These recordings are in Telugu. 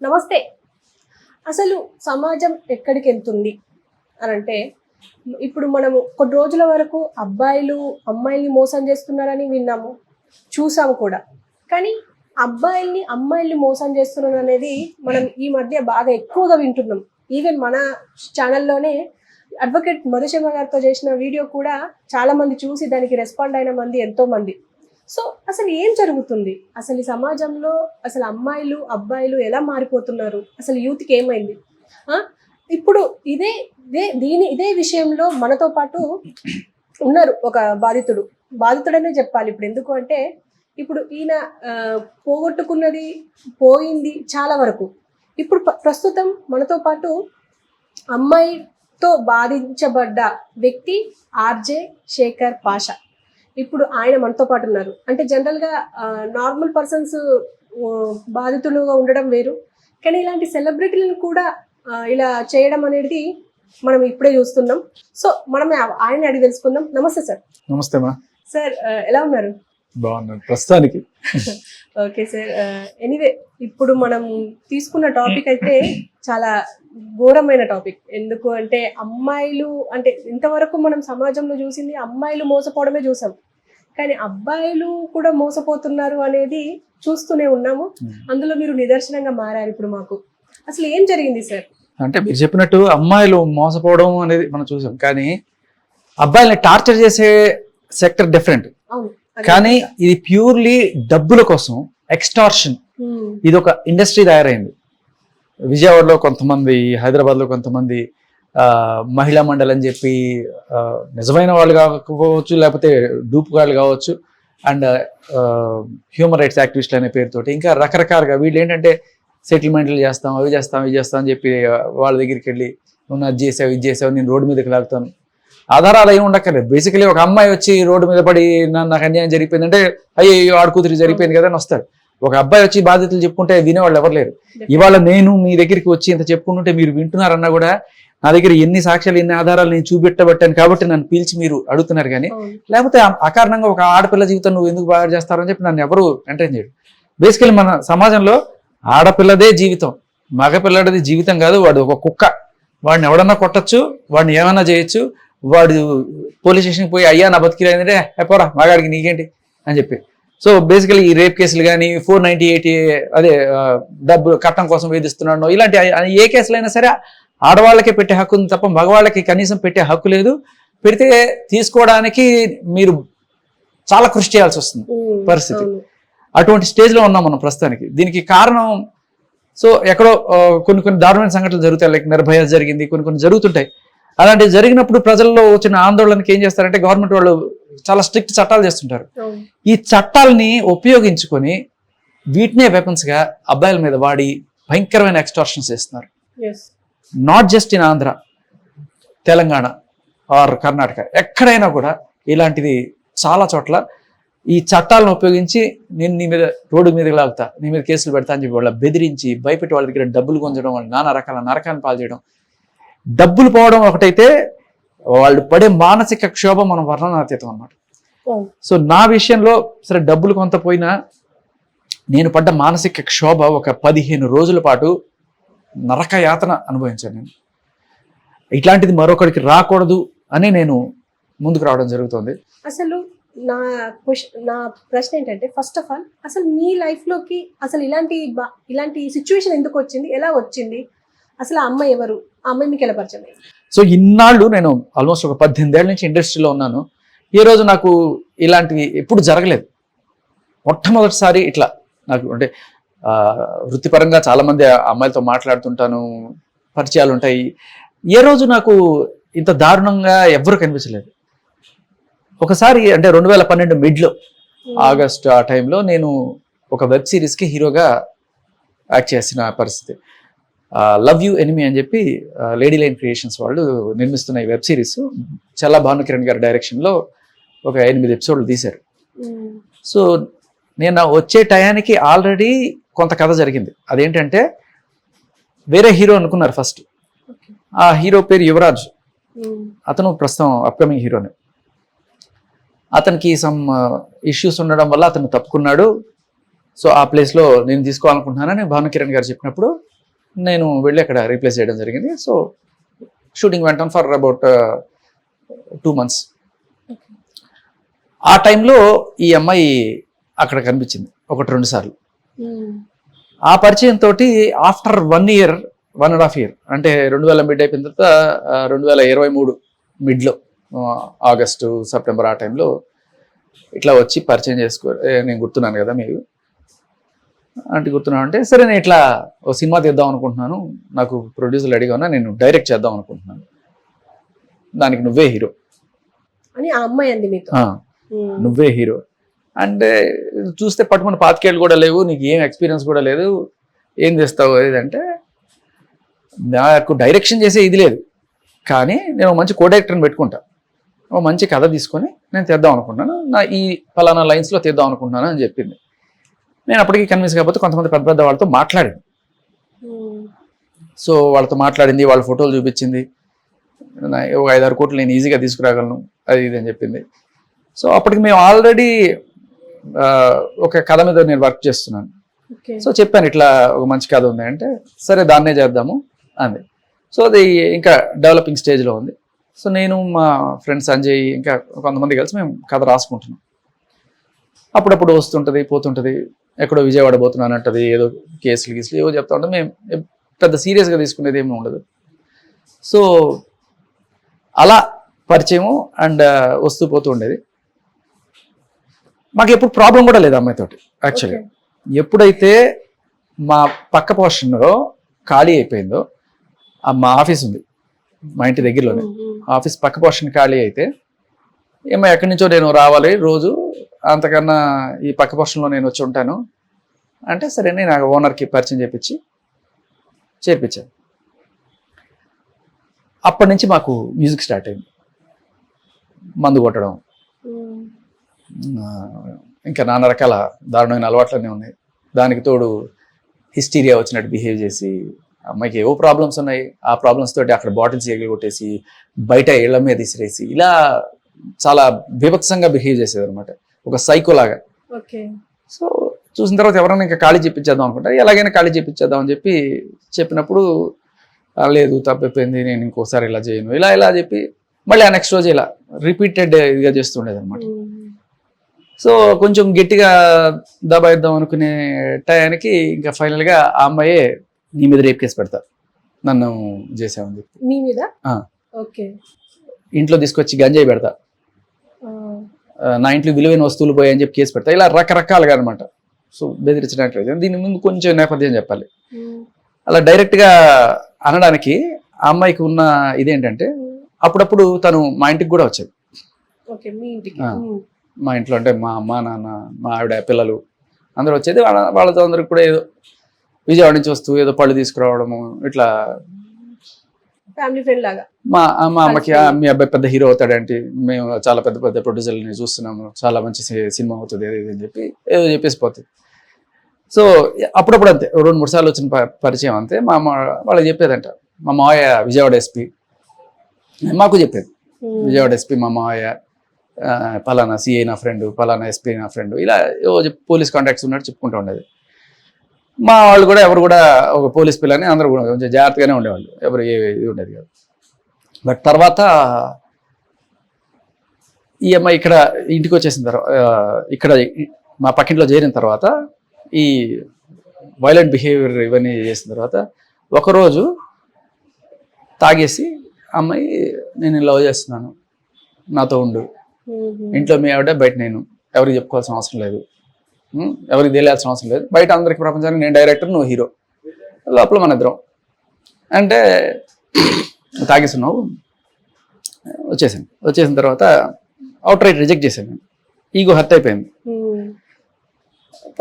నమస్తే. అసలు సమాజం ఎక్కడికి వెళ్తుంది అని అంటే, ఇప్పుడు మనము కొన్ని రోజుల వరకు అబ్బాయిలు అమ్మాయిల్ని మోసం చేస్తున్నారని విన్నాము, చూసాము కూడా. కానీ అమ్మాయిల్ని మోసం చేస్తున్నారు అనేది మనం ఈ మధ్య బాగా ఎక్కువగా వింటున్నాం. ఈవెన్ మన ఛానల్లోనే అడ్వకేట్ మధుశర్మ గారితో చేసిన వీడియో కూడా చాలా మంది చూసి దానికి రెస్పాండ్ అయిన మంది ఎంతో మంది. సో అసలు ఏం జరుగుతుంది, అసలు ఈ సమాజంలో అసలు అమ్మాయిలు అబ్బాయిలు ఎలా మారిపోతున్నారు, అసలు యూత్కి ఏమైంది? ఇప్పుడు ఇదే విషయంలో మనతో పాటు ఉన్నారు ఒక బాధితుడనే చెప్పాలి. ఇప్పుడు ఎందుకు అంటే, ఇప్పుడు ఈయన పోగొట్టుకున్నది పోయింది చాలా వరకు. ఇప్పుడు ప్రస్తుతం మనతో పాటు అమ్మాయితో బాధించబడ్డ వ్యక్తి ఆర్జే శేఖర్ పాషా. ఇప్పుడు ఆయన మనతో పాటు ఉన్నారు. అంటే జనరల్గా నార్మల్ పర్సన్స్ బాధితులుగా ఉండడం వేరు, కానీ ఇలాంటి సెలబ్రిటీలను కూడా ఇలా చేయడం అనేది మనం ఇప్పుడే చూస్తున్నాం. సో మనం ఆయన అడిగి తెలుసుకుందాం. నమస్తే సార్. నమస్తే మా సార్, ఎలా ఉన్నారు? బాగున్నాను ప్రస్తుతానికి. Okay sir. ఎనీవే, ఇప్పుడు మనం తీసుకున్న టాపిక్ అయితే చాలా ఘోరమైన టాపిక్. ఎందుకు అంటే, అమ్మాయిలు అంటే ఇంతవరకు మనం సమాజంలో చూసింది అమ్మాయిలు మోసపోవడమే చూసాం, కానీ అబ్బాయిలు కూడా మోసపోతున్నారు అనేది చూస్తూనే ఉన్నాము. అందులో మీరు నిదర్శనంగా మారారు ఇప్పుడు మాకు. అసలు ఏం జరిగింది సార్? అంటే మీరు చెప్పినట్టు అమ్మాయిలు మోసపోవడం అనేది మనం చూసాం, కానీ అబ్బాయిల్ని టార్చర్ చేసే సెక్టర్ డిఫరెంట్. కానీ ఇది ప్యూర్లీ డబ్బుల కోసం, ఎక్స్టార్షన్. ఇది ఒక ఇండస్ట్రీ తయారైంది. విజయవాడలో కొంతమంది, హైదరాబాద్లో కొంతమంది మహిళా మండలి అని చెప్పి నిజమైన వాళ్ళు కాకపోవచ్చు, లేకపోతే డూప్ వాళ్ళు కావచ్చు, అండ్ హ్యూమన్ రైట్స్ యాక్టివిస్టులు అనే పేరుతోటి ఇంకా రకరకాలుగా వీళ్ళు ఏంటంటే సెటిల్మెంట్లు చేస్తాం, అవి చేస్తాం, ఇది చేస్తాం అని చెప్పి వాళ్ళ దగ్గరికి వెళ్ళి నువ్వు అది చేసావు, ఇది చేసావు, నేను రోడ్డు మీదకి లాగుతాను. ఆధారాలు ఏమి ఉండక్కర్లేదు. బేసికలీ ఒక అమ్మాయి వచ్చి రోడ్డు మీద పడి నాకు అన్యాయం జరిగిపోయిందంటే, అయ్యో ఆడుకూతురు జరిగిపోయింది కదా అని వస్తారు. ఒక అబ్బాయి వచ్చి బాధ్యతలు చెప్పుకుంటే వినేవాళ్ళు ఎవరు లేరు. ఇవాళ నేను మీ దగ్గరికి వచ్చి ఇంత చెప్పుకుంటుంటే మీరు వింటున్నారన్నా కూడా నా దగ్గర ఎన్ని సాక్ష్యాలు, ఎన్ని ఆధారాలు నేను చూపెట్టబట్టాను కాబట్టి నన్ను పిలిచి మీరు అడుగుతున్నారు. కానీ లేకపోతే అకారణంగా ఒక ఆడపిల్ల జీవితం నువ్వు ఎందుకు బాగా చేస్తారని చెప్పి నన్ను ఎవరు ఎంటర్టైన్ చేయడు. బేసికలీ మన సమాజంలో ఆడపిల్లదే జీవితం, మగపిల్లడిది జీవితం కాదు. వాడు ఒక కుక్క, వాడిని ఎవడన్నా కొట్టచ్చు, వాడిని ఏమన్నా చేయొచ్చు. వాడు పోలీస్ స్టేషన్కి పోయి అయ్యా నా బతికిరైందంటే పోరా మగాడికి నీకేంటి అని చెప్పి. సో బేసికలీ ఈ రేప్ కేసులు కానీ 498 అదే డబ్బు కట్టం కోసం వేధిస్తున్నాడు, ఇలాంటి ఏ కేసులైనా సరే ఆడవాళ్ళకే పెట్టే హక్కు ఉంది తప్ప మగవాళ్ళకి కనీసం పెట్టే హక్కు లేదు. పెడితే తీసుకోవడానికి మీరు చాలా కృషి చేయాల్సి వస్తుంది పరిస్థితి. అటువంటి స్టేజ్లో ఉన్నాం మనం ప్రస్తుతానికి. దీనికి కారణం సో ఎక్కడో కొన్ని దారుణమైన సంఘటనలు జరుగుతాయి. లైక్ నిర్భయ జరిగింది, కొన్ని జరుగుతుంటాయి. అలాంటివి జరిగినప్పుడు ప్రజల్లో వచ్చిన ఆందోళనకి ఏం చేస్తారంటే, గవర్నమెంట్ వాళ్ళు చాలా స్ట్రిక్ట్ చట్టాలు చేస్తుంటారు. ఈ చట్టాలని ఉపయోగించుకొని వీటినే వెపన్స్ గా అబ్బాయిల మీద వాడి భయంకరమైన ఎక్స్టార్షన్స్ చేస్తున్నారు. Not just in Andhra, Telangana or Karnataka, ఎక్కడైనా కూడా ఇలాంటిది చాలా చోట్ల ఈ చట్టాలను ఉపయోగించి నేను నీ మీద రోడ్డు మీదకి లాగుతా, నీ మీద కేసులు పెడతా అని చెప్పి వాళ్ళ బెదిరించి భయపెట్టి వాళ్ళ దగ్గర డబ్బులు గుంజడం, వాళ్ళు నానా రకాల నరకాన్ని పాలు చేయడం. డబ్బులు పోవడం ఒకటైతే, వాళ్ళు పడే మానసిక క్షోభ మనం వర్ణనాతీతం అన్నమాట. సో నా విషయంలో సరే డబ్బులు కొంత పోయినా నేను పడ్డ మానసిక క్షోభ ఒక 15 రోజుల పాటు నరక యాతన అనుభవించాను నేను. ఇట్లాంటిది మరొకరికి రాకూడదు అని నేను ముందుకు రావడం జరుగుతుంది. అసలు నా ప్రశ్న ఏంటంటే, ఫస్ట్ ఆఫ్ ఆల్ అసలు మీ లైఫ్లోకి అసలు ఇలాంటి సిచ్యువేషన్ ఎందుకు వచ్చింది, ఎలా వచ్చింది, అసలు ఆ అమ్మాయి ఎవరు, ఆ అమ్మాయి మీకు ఎలా పరిచయం అయింది? సో ఇన్నాళ్ళు నేను ఆల్మోస్ట్ ఒక 18 ఏళ్ళ నుంచి ఇండస్ట్రీలో ఉన్నాను. ఈ రోజు నాకు ఇలాంటివి ఎప్పుడు జరగలేదు. మొట్టమొదటిసారి ఇట్లా నాకు అంటే వృత్తిపరంగా చాలామంది అమ్మాయిలతో మాట్లాడుతుంటాను, పరిచయాలు ఉంటాయి. ఏ రోజు నాకు ఇంత దారుణంగా ఎవ్వరూ కనిపించలేదు. ఒకసారి అంటే 2012 మిడ్లో ఆగస్ట్ ఆ టైంలో నేను ఒక వెబ్ సిరీస్కి హీరోగా యాక్ట్ చేసిన పరిస్థితి. లవ్ యూ ఎనిమీ అని చెప్పి లేడీ లైన్ క్రియేషన్స్ వాళ్ళు నిర్మిస్తున్న ఈ వెబ్ సిరీస్ చల్లా భానుకిరణ్ గారి డైరెక్షన్లో ఒక 8 ఎపిసోడ్లు తీశారు. సో నేను వచ్చే టయానికి ఆల్రెడీ కొంత కథ జరిగింది. అదేంటంటే, వేరే హీరో అనుకున్నారు ఫస్ట్. ఆ హీరో పేరు యువరాజ్. అతను ప్రస్తుతం అప్కమింగ్ హీరోనే. అతనికి సమ్ ఇష్యూస్ ఉండడం వల్ల అతను తప్పుకున్నాడు. సో ఆ ప్లేస్లో నేను తీసుకోవాలనుకుంటున్నానని భానుకిరణ్ గారు చెప్పినప్పుడు నేను వెళ్ళి అక్కడ రీప్లేస్ చేయడం జరిగింది. సో షూటింగ్ వెంట ఫర్ అబౌట్ 2 months. ఆ టైంలో ఈ అమ్మాయి అక్కడ కనిపించింది 1-2 సార్లు. ఆ పరిచయం తోటి ఆఫ్టర్ 1 year 1.5 year అంటే 2000 మిడ్ అయిపోయిన తర్వాత 2023 మిడ్లో ఆగస్టు సెప్టెంబర్ ఆ టైంలో ఇట్లా వచ్చి పరిచయం నేను గుర్తున్నాను కదా మీరు అంటే గుర్తున్నాను అంటే సరే నేను ఇట్లా ఒక సినిమా తీద్దాం అనుకుంటున్నాను, నాకు ప్రొడ్యూసర్ రెడీగా ఉన్నా, నేను డైరెక్ట్ చేద్దాం అనుకుంటున్నాను, దానికి నువ్వే హీరో అని ఆ అమ్మాయి అంది మీతో. నువ్వే హీరో అంటే చూస్తే పట్టుకుని 25 ఏళ్ళు కూడా లేవు, నీకు ఏం ఎక్స్పీరియన్స్ కూడా లేదు, ఏం చేస్తావు ఏదంటే నాకు డైరెక్షన్ చేసే ఇది లేదు, కానీ నేను ఒక మంచి కో డైరెక్టర్ని పెట్టుకుంటా, ఒక మంచి కథ తీసుకొని నేను తీద్దాం అనుకుంటున్నాను, నా ఈ ఫలానా లైన్స్లో తీద్దాం అనుకుంటున్నాను అని చెప్పింది. నేను అప్పటికి కన్విన్స్ కాకపోతే కొంతమంది పెద్ద పెద్ద వాళ్ళతో మాట్లాడాను. సో వాళ్ళతో మాట్లాడింది, వాళ్ళ ఫోటోలు చూపించింది, ఒక 5-6 కోట్లు నేను ఈజీగా తీసుకురాగలను అది ఇది అని చెప్పింది. సో అప్పటికి మేము ఆల్రెడీ ఒక కథ మీద నేను వర్క్ చేస్తున్నాను. సో చెప్పాను ఇట్లా ఒక మంచి కథ ఉంది అంటే సరే దాన్నే చేద్దాము అంది. సో అది ఇంకా డెవలపింగ్ స్టేజ్లో ఉంది. సో నేను మా ఫ్రెండ్ సంజయ్ ఇంకా కొంతమంది కలిసి మేము కథ రాసుకుంటున్నాం. అప్పుడప్పుడు వస్తుంటుంది పోతుంటుంది, ఎక్కడో విజయవాడ పోతున్నాను అంటది, ఏదో కేసులు గీసులు ఏవో చెప్తా ఉంటుంది, మేము పెద్ద సీరియస్గా తీసుకునేది ఏమీ ఉండదు. సో అలా పరిచయము అండ్ వస్తూ పోతూ ఉండేది. మాకు ఎప్పుడు ప్రాబ్లం కూడా లేదు అమ్మాయితోటి. యాక్చువల్గా ఎప్పుడైతే మా పక్క పోర్షన్లో ఖాళీ అయిపోయిందో, మా ఆఫీస్ ఉంది మా ఇంటి దగ్గరలోనే, ఆఫీస్ పక్క పోర్షన్ ఖాళీ అయితే ఏమో ఎక్కడి నుంచో నేను రావాలి రోజు, అంతకన్నా ఈ పక్క పోర్షన్లో నేను వచ్చి ఉంటాను అంటే సరే నేను ఓనర్కి పరిచయం చేర్పించాను. అప్పటి నుంచి మాకు మ్యూజిక్ స్టార్ట్ అయింది, మందు కొట్టడం, ఇంకా నానా రకాల దారుణమైన అలవాట్లనే ఉన్నాయి. దానికి తోడు హిస్టీరియా వచ్చినట్టు బిహేవ్ చేసి, అమ్మాయికి ఏవో ప్రాబ్లమ్స్ ఉన్నాయి, ఆ ప్రాబ్లమ్స్ తోటి అక్కడ బాటిల్స్ ఎగలగొట్టేసి బయట ఇళ్ల మీద విసిరేసి ఇలా చాలా బీభత్సంగా బిహేవ్ చేసేది అనమాట, ఒక సైకో లాగా. సో చూసిన తర్వాత ఎవరైనా ఇంకా ఖాళీ చెప్పించేద్దాం అనుకుంటారు, ఎలాగైనా ఖాళీ చెప్పించేద్దాం అని చెప్పినప్పుడు లేదు తప్పైపోయింది, నేను ఇంకోసారి ఇలా చేయను, ఇలా చెప్పి మళ్ళీ ఆ నెక్స్ట్ రోజు ఇలా రిపీటెడ్ ఇదిగా చేస్తుండేది అనమాట. సో కొంచెం గట్టిగా దబాయిద్దాం అనుకునే టయానికి ఇంకా ఫైనల్గా ఆ అమ్మాయే నీ మీద రేప్ కేసు పెడతారు, నన్ను చేసామని చెప్పి. మీ మీద? ఇంట్లో తీసుకొచ్చి గంజాయి పెడతా, నా ఇంట్లో విలువైన వస్తువులు పోయాయని చెప్పి కేసు పెడతా, ఇలా రకరకాలుగా అనమాట. సో బెదిరించడానికి దీని ముందు కొంచెం నేపథ్యం చెప్పాలి. అలా డైరెక్ట్గా అనడానికి ఆ అమ్మాయికి ఉన్న ఇదేంటంటే అప్పుడప్పుడు తను మా ఇంటికి కూడా వచ్చేది. మా ఇంట్లో అంటే మా అమ్మ నాన్న మా ఆవిడ పిల్లలు అందరూ వచ్చేది, వాళ్ళతో అందరికి కూడా ఏదో విజయవాడ నుంచి వస్తూ ఏదో పళ్ళు తీసుకురావడము, ఇట్లా ఫ్యామిలీ ఫ్రెండ్ లాగా. మా అమ్మకి మీ అబ్బాయి పెద్ద హీరో అవుతాడంటే, మేము చాలా పెద్ద పెద్ద ప్రొడ్యూసర్ని చూస్తున్నాము, చాలా మంచి సినిమా అవుతుంది ఏదో అని చెప్పి ఏదో చెప్పేసి పోతుంది. సో అప్పుడప్పుడు అంతే 2-3 సార్లు వచ్చిన పరిచయం అంతే. మా అమ్మ వాళ్ళకి చెప్పేదంట, మా మావయ్య విజయవాడ ఎస్పీ, మాకు చెప్పేది విజయవాడ ఎస్పీ మా మావయ్య, పలానా సిఐ నా ఫ్రెండ్, పలానా ఎస్పీ నా ఫ్రెండ్, ఇలా పోలీస్ కాంటాక్ట్స్ ఉన్నట్టు చెప్పుకుంటూ ఉండేది. మా వాళ్ళు కూడా ఎవరు కూడా ఒక పోలీస్ పిల్లని అందరూ కూడా కొంచెం జాగ్రత్తగానే ఉండేవాళ్ళు, ఎవరు ఇది ఉండేది కాదు. బట్ తర్వాత ఈ అమ్మాయి ఇక్కడ ఇంటికి వచ్చేసిన తర్వాత, ఇక్కడ మా పక్కింట్లో చేరిన తర్వాత ఈ వైలెంట్ బిహేవియర్ ఇవన్నీ చేసిన తర్వాత ఒకరోజు తాగేసి అమ్మాయి నేను లవ్ చేస్తున్నాను, నాతో ఉండు, ఇంట్లో మీ ఆవిడ బయట నేను, ఎవరికి చెప్పుకోవాల్సిన అవసరం లేదు, ఎవరికి తెలియాల్సిన అవసరం లేదు, బయట అందరికి ప్రపంచానికి నేను డైరెక్టర్ నువ్వు హీరో, లోపల మన ఇద్దరం అంటే తాగేస్తున్నావు. వచ్చేసిన తర్వాత అవుట్ రైట్ రిజెక్ట్ చేశాను, ఈగో హర్ట్ అయిపోయింది.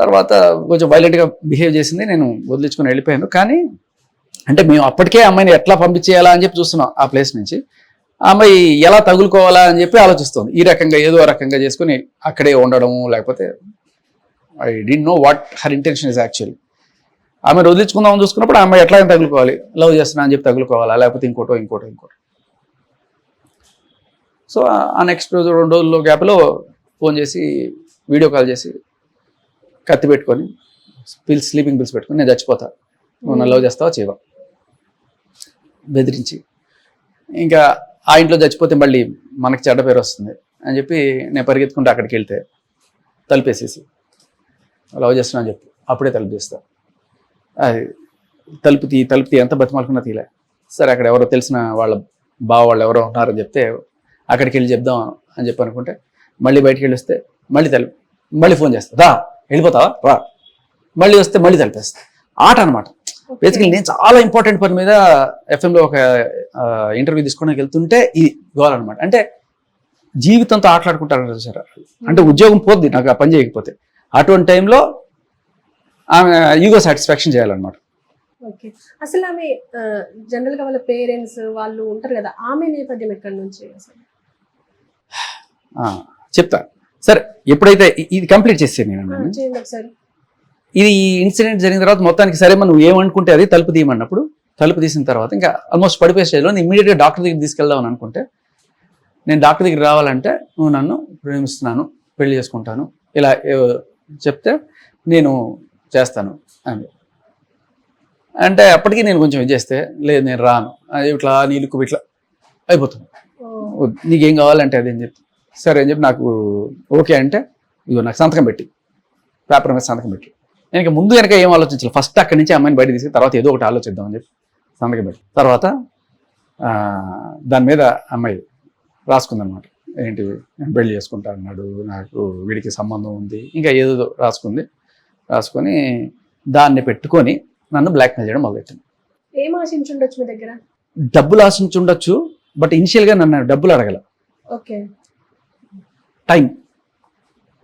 తర్వాత కొంచెం వైలెంట్గా బిహేవ్ చేసింది, నేను వదిలించుకొని వెళ్ళిపోయాను. కానీ అంటే మేము అప్పటికే అమ్మాయిని ఎట్లా పంపించేయాలా అని చెప్పి చూస్తున్నాం ఆ ప్లేస్ నుంచి, ఆ అమ్మాయి ఎలా తగులుకోవాలా అని చెప్పి ఆలోచిస్తుంది. ఈ రకంగా ఏదో రకంగా చేసుకుని అక్కడే ఉండడము, లేకపోతే I didn't know what her intention is actually. ఆమె వదిలించుకుందామని చూసుకున్నప్పుడు ఆ అమ్మాయి ఎట్లా తగులుకోవాలి, లవ్ చేస్తున్నా అని చెప్పి తగులుకోవాలా, లేకపోతే ఇంకోటో. సో ఆ నెక్స్ట్ రోజు 2 రోజుల్లో గ్యాప్లో ఫోన్ చేసి వీడియో కాల్ చేసి కత్తి పెట్టుకొని స్లీపింగ్ పిల్స్ పెట్టుకుని నేను చచ్చిపోతా, నువ్వు నన్ను లవ్ చేస్తావా చేయవా, బెదిరించి. ఇంకా ఆ ఇంట్లో చచ్చిపోతే మళ్ళీ మనకి చెడ్డ పేరు వస్తుంది అని చెప్పి నేను పరిగెత్తుకుంటే అక్కడికి వెళ్తే తలుపేసేసి లవ్ చేస్తున్నా అని చెప్పి అప్పుడే తలుపు తీస్తా. అది తలుపు ఎంత బతిమాలుకున్నా తీలే. సరే అక్కడ ఎవరో తెలిసిన వాళ్ళ వాళ్ళు ఎవరో ఉన్నారని చెప్తే అక్కడికి వెళ్ళి చెప్దాం అని చెప్పి అనుకుంటే మళ్ళీ బయటికి వెళ్ళి వస్తే మళ్ళీ ఫోన్ చేస్తా, రా వెళ్ళిపోతావా రా, మళ్ళీ వస్తే మళ్ళీ తలిపేస్తా. ఆట అనమాట. బేసికలీ నేను చాలా ఇంపార్టెంట్ పని మీద ఎఫ్ఎంలో ఒక ఇంటర్వ్యూ తీసుకోవడానికి వెళ్తుంటే ఇది గోవాలన్నమాట. అంటే జీవితంతో ఆటలాడుకుంటారు చూసారా, అంటే ఉద్యోగం పోద్ది నాకు ఆ పని చేయకపోతే. అటువంటి టైంలో ఆమె ఈగో సాటిస్ఫాక్షన్ చేయాలన్నమాట. ఓకే, అసలు ఆమె జనరల్ గా వాళ్ళ పేరెంట్స్ వాళ్ళు ఉంటారు కదా, ఆమె నేపథ్యం ఎక్కడి నుంచి అసలు? చెప్తా. సరే ఎప్పుడైతే ఇది కంప్లీట్ చేసేది నేను చేయండి ఒకసారి. ఇది ఇన్సిడెంట్ జరిగిన తర్వాత మొత్తానికి సరే నువ్వు ఏమనుకుంటే అది తలుపు తీయమన్నప్పుడు తలుపు తీసిన తర్వాత ఇంకా ఆల్మోస్ట్ పడిపోయే స్టేజ్లో ఇమీడియట్గా డాక్టర్ దగ్గర తీసుకెళ్దామని అనుకుంటే, నేను డాక్టర్ దగ్గర రావాలంటే నువ్వు నన్ను ప్రేమిస్తున్నాను, పెళ్లి చేసుకుంటాను ఇలా చెప్తే నేను చేస్తాను అని అంటే, అప్పటికి నేను కొంచెం ఇది చేస్తే లేదు నేను రాను, ఇట్లా నీళ్ళు ఇట్లా అయిపోతుంది, నీకేం కావాలంటే అది అని చెప్పి సరే అని చెప్పి నాకు ఓకే అంటే ఇదిగో నాకు సంతకం పెట్టి పేపర్ మీద సంతకం పెట్టి, నేను ముందు వెనక ఏం ఆలోచించాలి, ఫస్ట్ అక్కడి నుంచి అమ్మాయిని బయట తీసుకుని తర్వాత ఏదో ఒకటి ఆలోచిద్దామని చెప్పి సంతకం పెట్టి తర్వాత దాని మీద అమ్మాయి రాసుకుందనమాట. ఏంటి నేను పెళ్లి చేసుకుంటా అన్నాడు, నాకు వీడికి సంబంధం ఉంది, ఇంకా ఏదో రాసుకొని దాన్ని పెట్టుకొని నన్ను బ్లాక్మెయిల్ చేయడం మొదలెట్టింది. ఏం ఆశించుండొచ్చు మీ దగ్గర? డబ్బులు ఆశించుండొచ్చు, బట్ ఇనిషియల్గా నన్ను డబ్బులు అడగల. ఓకే, టైం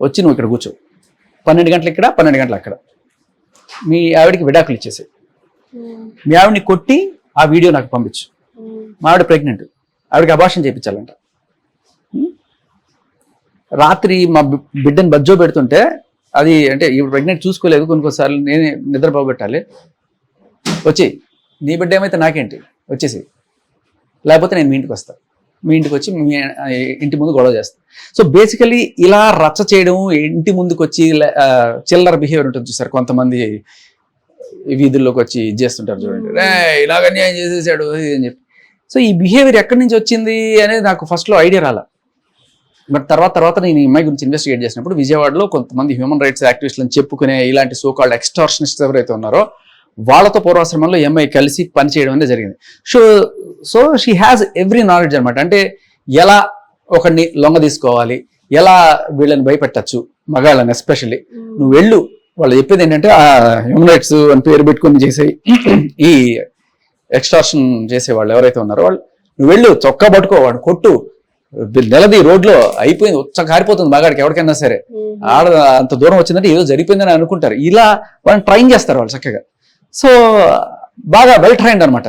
వచ్చి నువ్వు ఇక్కడ కూర్చో, 12 గంటలు ఇక్కడ 12 గంటలు అక్కడ, మీ ఆవిడికి విడాకులు ఇచ్చేసి మీ ఆవిడని కొట్టి ఆ వీడియో నాకు పంపించు, మా ఆవిడ ప్రెగ్నెంట్, ఆవిడకి అబార్షన్ చేయించాలంట. రాత్రి మా బిడ్డని బజ్జో పెడుతుంటే అది అంటే ఇప్పుడు ప్రెగ్నెంట్ చూసుకోలేదు, కొన్నిసార్లు నేనే నిద్రపోబెట్టాలి, వచ్చి నీ బిడ్డ ఏమైతే నాకేంటి వచ్చేసి, లేకపోతే నేను మీ ఇంటికి వస్తాను, మీ ఇంటికి వచ్చి మీ ఇంటి ముందు గొడవ చేస్తాను. సో బేసికలీ ఇలా రచ్చ చేయడం, ఇంటి ముందుకు వచ్చి చిల్లర బిహేవియర్ ఉంటుంది చూసారు కొంతమంది వీధుల్లోకి వచ్చి ఇది చేస్తుంటారు చూడండి, ఇలాగ అన్యాయం చేసేసాడు అని చెప్పి. సో ఈ బిహేవియర్ ఎక్కడి నుంచి వచ్చింది అనేది నాకు ఫస్ట్లో ఐడియా రాల. బట్ తర్వాత నేను ఈ అమ్మాయి గురించి ఇన్వెస్టిగేట్ చేసినప్పుడు విజయవాడలో కొంతమంది హ్యూమన్ రైట్స్ యాక్టివిస్టులను చెప్పుకునే ఇలాంటి సోకాల్డ్ ఎక్స్టార్షనిస్ట్స్ ఎవరైతే ఉన్నారో వాళ్ళతో పూర్వాశ్రమంలో ఎంఐ కలిసి పనిచేయడం అనేది జరిగింది. So she has every knowledge అనమాట. అంటే ఎలా ఒకరిని లొంగ తీసుకోవాలి, ఎలా వీళ్ళని భయపెట్టచ్చు, మగాళ్ళని ఎస్పెషల్లీ. నువ్వు వెళ్ళు, వాళ్ళు చెప్పేది ఏంటంటే ఆ హ్యూమన్ రైట్స్ అని పేరు పెట్టుకుని చేసే ఈ ఎక్స్టార్షన్ చేసే వాళ్ళు ఎవరైతే ఉన్నారో వాళ్ళు, నువ్వు వెళ్ళు, చొక్కా పట్టుకో, వాడు కొట్టు, నెలది రోడ్లో అయిపోయింది, ఉచ్చ కారిపోతుంది మగాడికి ఎవరికైనా సరే, ఆడ అంత దూరం వచ్చిందంటే ఏదో జరిగిపోయిందని అనుకుంటారు. ఇలా వాళ్ళని ట్రైన్ చేస్తారు వాళ్ళు చక్కగా. సో బాగా వెల్ ట్రైన్డ్ అనమాట.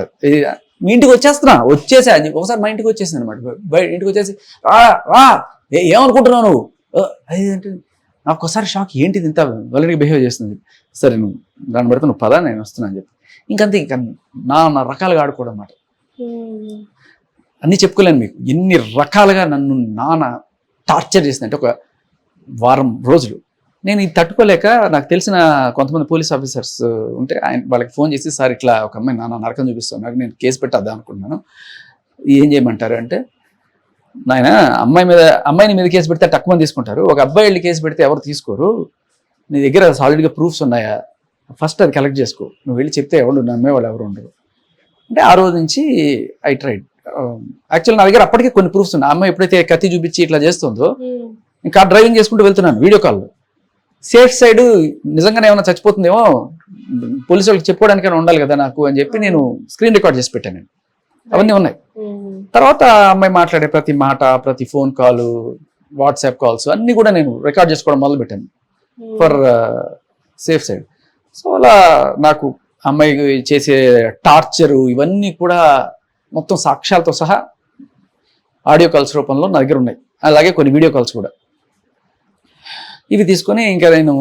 మీ ఇంటికి వచ్చేసా అని చెప్పి ఒకసారి మా ఇంటికి వచ్చేసింది అనమాట. ఇంటికి వచ్చేసి రా ఏమనుకుంటున్నావు నువ్వు అదేంటి, నాకు ఒకసారి షాక్, ఏంటిది ఇంత వెల్గా బిహేవ్ చేస్తుంది. సరే నువ్వు దాన్ని బట్టి నువ్వు పదా నేను వస్తున్నా అని చెప్పి ఇంకంతే, ఇంకా నా రకాలుగా ఆడుకోవడం అన్నమాట. అన్నీ చెప్పుకోలేను మీకు, ఎన్ని రకాలుగా నన్ను నాన్న టార్చర్ చేసిందంటే ఒక వారం రోజులు. నేను ఇది తట్టుకోలేక నాకు తెలిసిన కొంతమంది పోలీస్ ఆఫీసర్స్ ఉంటే వాళ్ళకి ఫోన్ చేసి, సార్ ఇట్లా ఒక అమ్మాయి నాన్న నరకం చూపిస్తాను, నాకు నేను కేసు పెట్టద్దాం అనుకుంటున్నాను, ఏం చేయమంటారు అంటే, నాయన అమ్మాయిని మీద కేసు పెడితే తక్కువ మంది తీసుకుంటారు, ఒక అబ్బాయి వెళ్ళి కేసు పెడితే ఎవరు తీసుకోరు, నీ దగ్గర సాలిడ్గా ప్రూఫ్స్ ఉన్నాయా, ఫస్ట్ అది కలెక్ట్ చేసుకో, నువ్వు వెళ్ళి చెప్తే ఎవరు నమ్మేవాళ్ళు ఎవరు ఉండరు అంటే. ఆ రోజు నుంచి ఐ ట్రైడ్. యాక్చువల్ నా దగ్గర అప్పటికే కొన్ని ప్రూఫ్స్ ఉన్నాయి. అమ్మాయి ఎప్పుడైతే కత్తి చూపించి ఇట్లా చేస్తుందో, ఇంకా డ్రైవింగ్ చేసుకుంటూ వెళ్తున్నాను వీడియో కాల్లో, సేఫ్ సైడ్ నిజంగానే ఏమైనా చచ్చిపోతుందేమో పోలీసు వాళ్ళకి చెప్పుకోవడానికైనా ఉండాలి కదా నాకు అని చెప్పి నేను స్క్రీన్ రికార్డ్ చేసి పెట్టాను. నేను అవన్నీ ఉన్నాయి. తర్వాత అమ్మాయి మాట్లాడే ప్రతి మాట, ప్రతి ఫోన్ కాల్, వాట్సాప్ కాల్స్ అన్నీ కూడా నేను రికార్డ్ చేసుకోవడం మొదలు పెట్టాను ఫర్ సేఫ్ సైడ్. సో అలా నాకు అమ్మాయి చేసే టార్చరు ఇవన్నీ కూడా మొత్తం సాక్ష్యాలతో సహా ఆడియో కాల్స్ రూపంలో నా దగ్గర ఉన్నాయి, అలాగే కొన్ని వీడియో కాల్స్ కూడా. ఇవి తీసుకొని ఇంకా నేను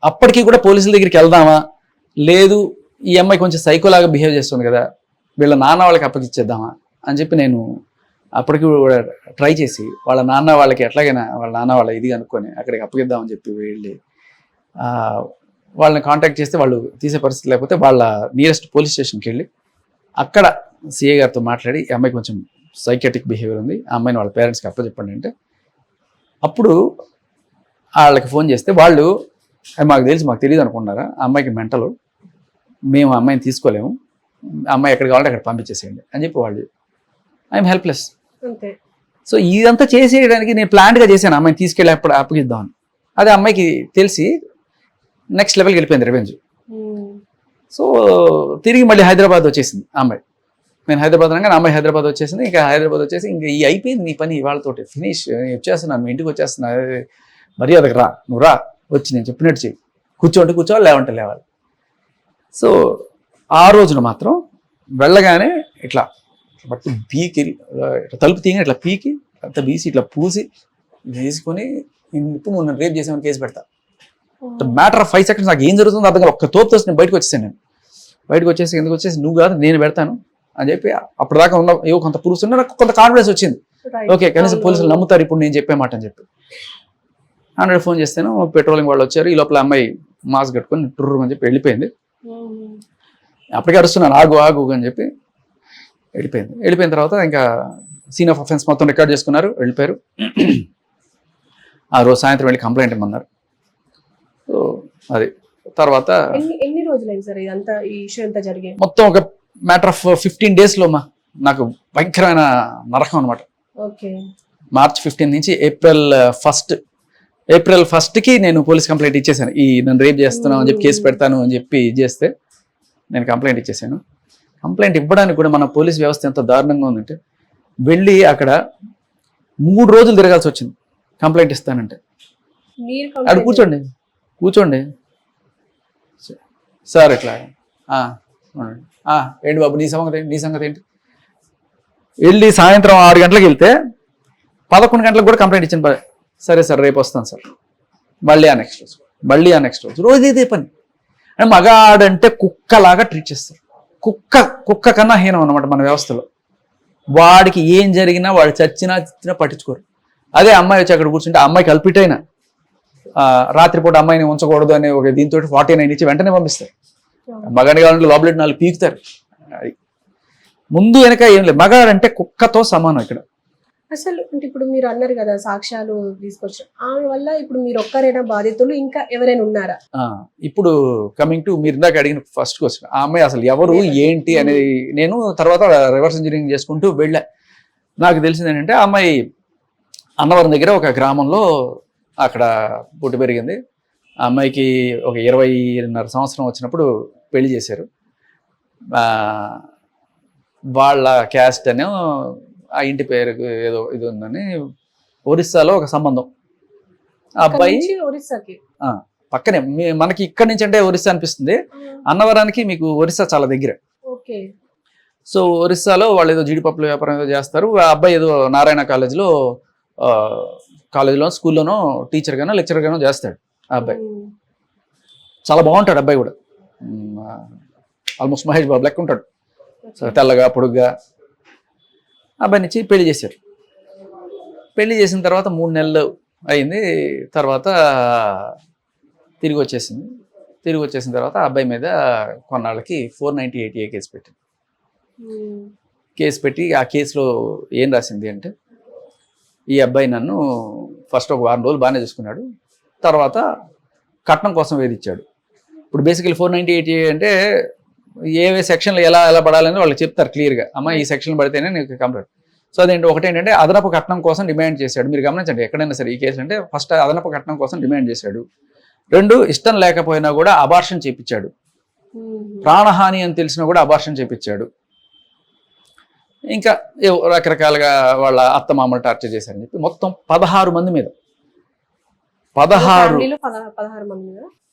అప్పటికి కూడా పోలీసుల దగ్గరికి వెళ్దామా, లేదు ఈ అమ్మాయి కొంచెం సైకోలాగా బిహేవ్ చేస్తుంది కదా, వీళ్ళ నాన్న వాళ్ళకి అప్పగిచ్చేద్దామా అని చెప్పి నేను అప్పటికి కూడా ట్రై చేసి వాళ్ళ నాన్న వాళ్ళకి ఎట్లాగైనా వాళ్ళ నాన్న వాళ్ళ ఇది అనుకొని అక్కడికి అప్పగిద్దామని చెప్పి వెళ్ళి వాళ్ళని కాంటాక్ట్ చేస్తే వాళ్ళు తీసే పరిస్థితి లేకపోతే వాళ్ళ నియరెస్ట్ పోలీస్ స్టేషన్కి వెళ్ళి అక్కడ సిఐ గారితో మాట్లాడి ఈ అమ్మాయి కొంచెం సైకాటిక్ బిహేవియర్ ఉంది, ఆ అమ్మాయిని వాళ్ళ పేరెంట్స్కి అప్పచెప్పండి అంటే అప్పుడు వాళ్ళకి ఫోన్ చేస్తే వాళ్ళు మాకు తెలుసు, మాకు తెలియదు అనుకున్నారా, ఆ అమ్మాయికి మెంటలు, మేము అమ్మాయిని తీసుకోలేము, అమ్మాయి ఎక్కడ కావాలంటే అక్కడ పంపించేసేయండి అని చెప్పి వాళ్ళు. I'm helpless. అంతే. సో ఇదంతా చేసేయడానికి నేను ప్లాన్గా చేశాను, అమ్మాయిని తీసుకెళ్ళి అప్పుడు అప్పగిద్దామని. అదే అమ్మాయికి తెలిసి నెక్స్ట్ లెవెల్కి వెళ్ళిపోయింది రివెంజ్. సో తిరిగి మళ్ళీ హైదరాబాద్ వచ్చేసింది ఆ అమ్మాయి. నేను హైదరాబాద్ అనగా అమ్మాయి హైదరాబాద్ వచ్చేసింది. ఇంకా హైదరాబాద్ వచ్చేసి ఇంకా ఈ అయిపోయింది నీ పని వాళ్ళతోటి, ఫినిష్, వచ్చేస్తున్నాను, మీ ఇంటికి వచ్చేస్తున్నా, మర్యాదకు రా, నువ్వు రా, వచ్చి నేను చెప్పినట్టు చెయ్యి, కూర్చోండి కూర్చోవాలి, లేవంటే లేవాలి. సో ఆ రోజున మాత్రం వెళ్ళగానే ఇట్లా బట్టి పీకి తలుపు తీయగానే ఇట్లా పీకి అంత బీసి ఇట్లా పూసి వేసుకొని ఇప్పుడు మొన్న రేప్ చేసామని కేసు పెడతా. మ్యాటర్ ఆఫ్ 5 seconds నాకు ఏం జరుగుతుందో అర్థం కాదు. ఒక్క తోపుతో నేను బయటకు వచ్చేసాను. నేను బయటకు వచ్చేసి ఎందుకు వచ్చేసి నువ్వు కాదు నేను పెడతాను అని చెప్పి అప్పటిదాకా ఉన్న ఏవో కొంత పురుస్తున్నా నాకు కొంత కాన్ఫిడెన్స్ వచ్చింది. ఓకే కనీసం పోలీసులు నమ్ముతారు ఇప్పుడు నేను చెప్పే మాట అని చెప్పి 100 ఫోన్ చేస్తాను. పెట్రోలింగ్ వాళ్ళు వచ్చారు. ఈ లోపల అమ్మాయి మాస్క్ కట్టుకొని టూర్ అని చెప్పి వెళ్ళిపోయింది. అప్పటికే అరుస్తున్నాను ఆగు ఆగు అని చెప్పి వెళ్ళిపోయింది. వెళ్ళిపోయిన తర్వాత ఇంకా సీన్ ఆఫ్ అఫెన్స్ మొత్తం రికార్డ్ చేసుకున్నారు, వెళ్ళిపోయారు. ఆ రోజు సాయంత్రం వెళ్ళి కంప్లైంట్ ఇమ్మన్నారు. సో అది తర్వాత ఎన్ని రోజులైంది సార్ ఇదంతా ఈ ఇష్యూ అంతా జరిగే? మొత్తం ఒక మ్యాటర్ ఆఫ్ 15 days లో నాకు భయంకరమైన నరకం అనమాట. మార్చ్ 15 నుంచి ఏప్రిల్ 1కి నేను పోలీస్ కంప్లైంట్ ఇచ్చేసాను. ఈ నన్ను రేప్ చేస్తున్నాను అని చెప్పి కేసు పెడతాను అని చెప్పి చేస్తే నేను కంప్లైంట్ ఇచ్చేసాను. కంప్లైంట్ ఇవ్వడానికి కూడా మన పోలీస్ వ్యవస్థ ఎంత దారుణంగా ఉందంటే వెళ్ళి అక్కడ 3 రోజులు తిరగాల్సి వచ్చింది కంప్లైంట్ ఇస్తానంటే. అక్కడ కూర్చోండి సార్ ఇట్లా ఏంటి బాబు నీ సంగతి ఏంటి. వెళ్ళి సాయంత్రం 6 గంటలకు వెళ్తే 11 గంటలకు కూడా కంప్లైంట్ ఇచ్చాను. సరే సార్ రేపు వస్తాను సార్. మళ్ళీ ఆ నెక్స్ట్ రోజు రోజు ఇదే పని. మగాడంటే కుక్కలాగా ట్రీట్ చేస్తారు. కుక్క కన్నా హీనం అన్నమాట మన వ్యవస్థలో. వాడికి ఏం జరిగినా వాడు చచ్చినా పట్టించుకోరు. అదే అమ్మాయి వచ్చి అక్కడ కూర్చుంటే అమ్మాయికి అల్పిటైనా రాత్రిపూట అమ్మాయిని ఉంచకూడదు అనే ఒక దీంతో 49 ఇచ్చి వెంటనే పంపిస్తారు. మగాడి కావాలంటే లోపల 4 పీకుతారు. ముందు వెనక ఏం లేదు. మగాడంటే కుక్కతో సమానం ఇక్కడ. అసలు అంటే ఇప్పుడు మీరు అన్నారు కదా సాక్ష్యాలు తీసుకొచ్చారు, ఆమె వల్ల ఇప్పుడు మీరు ఒక్కరైనా బాధితులు ఇంకా ఎవరైనా ఉన్నారా? ఇప్పుడు కమింగ్ టు మీరు ఇందాక అడిగిన ఫస్ట్ క్వశ్చన్, ఆ అమ్మాయి అసలు ఎవరు ఏంటి అనేది నేను తర్వాత రివర్స్ ఇంజనీరింగ్ చేసుకుంటూ వెళ్ళా. నాకు తెలిసింది ఏంటంటే ఆ అమ్మాయి అన్నవరం దగ్గర ఒక గ్రామంలో అక్కడ పుట్టి పెరిగింది. ఆ అమ్మాయికి ఒక 20.5 సంవత్సరం వచ్చినప్పుడు పెళ్లి చేశారు. వాళ్ళ క్యాస్ట్ అని ఆ ఇంటి పేరుకు ఏదో ఇది ఉందని ఒరిస్సాలో ఒక సంబంధం. ఆ అబ్బాయి ఒరిస్సాకి పక్కనే, మనకి ఇక్కడి నుంచి అంటే ఒరిస్సా అనిపిస్తుంది, అన్నవరానికి మీకు ఒరిస్సా చాలా దగ్గర. సో ఒరిస్సాలో వాళ్ళు ఏదో జీడిపప్పుల వ్యాపారం ఏదో చేస్తారు. ఆ అబ్బాయి ఏదో నారాయణ కాలేజీలో స్కూల్లోనో టీచర్ గానో లెక్చరర్ గానో చేస్తాడు. ఆ అబ్బాయి చాలా బాగుంటాడు. అబ్బాయి కూడా ఆల్మోస్ట్ మహేష్ బాబు లెక్క ఉంటాడు, తెల్లగా పొడుగ్గా. అబ్బాయి నుంచి పెళ్లి చేశారు. పెళ్లి చేసిన తర్వాత 3 నెలలు అయింది. తర్వాత తిరిగి వచ్చేసిన తర్వాత ఆ అబ్బాయి మీద కొన్నాళ్ళకి 498A కేసు పెట్టి ఆ కేసులో ఏం రాసింది అంటే ఈ అబ్బాయి నన్ను ఫస్ట్ ఒక 1 రోజులు బాగానే చూసుకున్నాడు, తర్వాత కట్నం కోసం వేధించాడు. ఇప్పుడు బేసికలీ 498A అంటే ఏవే సెక్షన్లు ఎలా పడాలని వాళ్ళకి చెప్తారు క్లియర్గా. అమ్మ ఈ సెక్షన్ పడితేనే నీకు కంప్లీట్. సో అదేంటి, ఒకటేంటంటే అదనపు కట్నం కోసం డిమాండ్ చేశాడు. మీరు గమనించండి ఎక్కడైనా సరే ఈ కేసు అంటే ఫస్ట్ అదనపు కట్నం కోసం డిమాండ్ చేశాడు. 2 ఇష్టం లేకపోయినా కూడా అబార్షన్ చేయించాడు. ప్రాణహాని అని తెలిసినా కూడా అబార్షన్ చేయించాడు. ఇంకా రకరకాలుగా వాళ్ళ అత్తమామలు టార్చర్ చేశారని చెప్పి మొత్తం 16 మంది మీద 16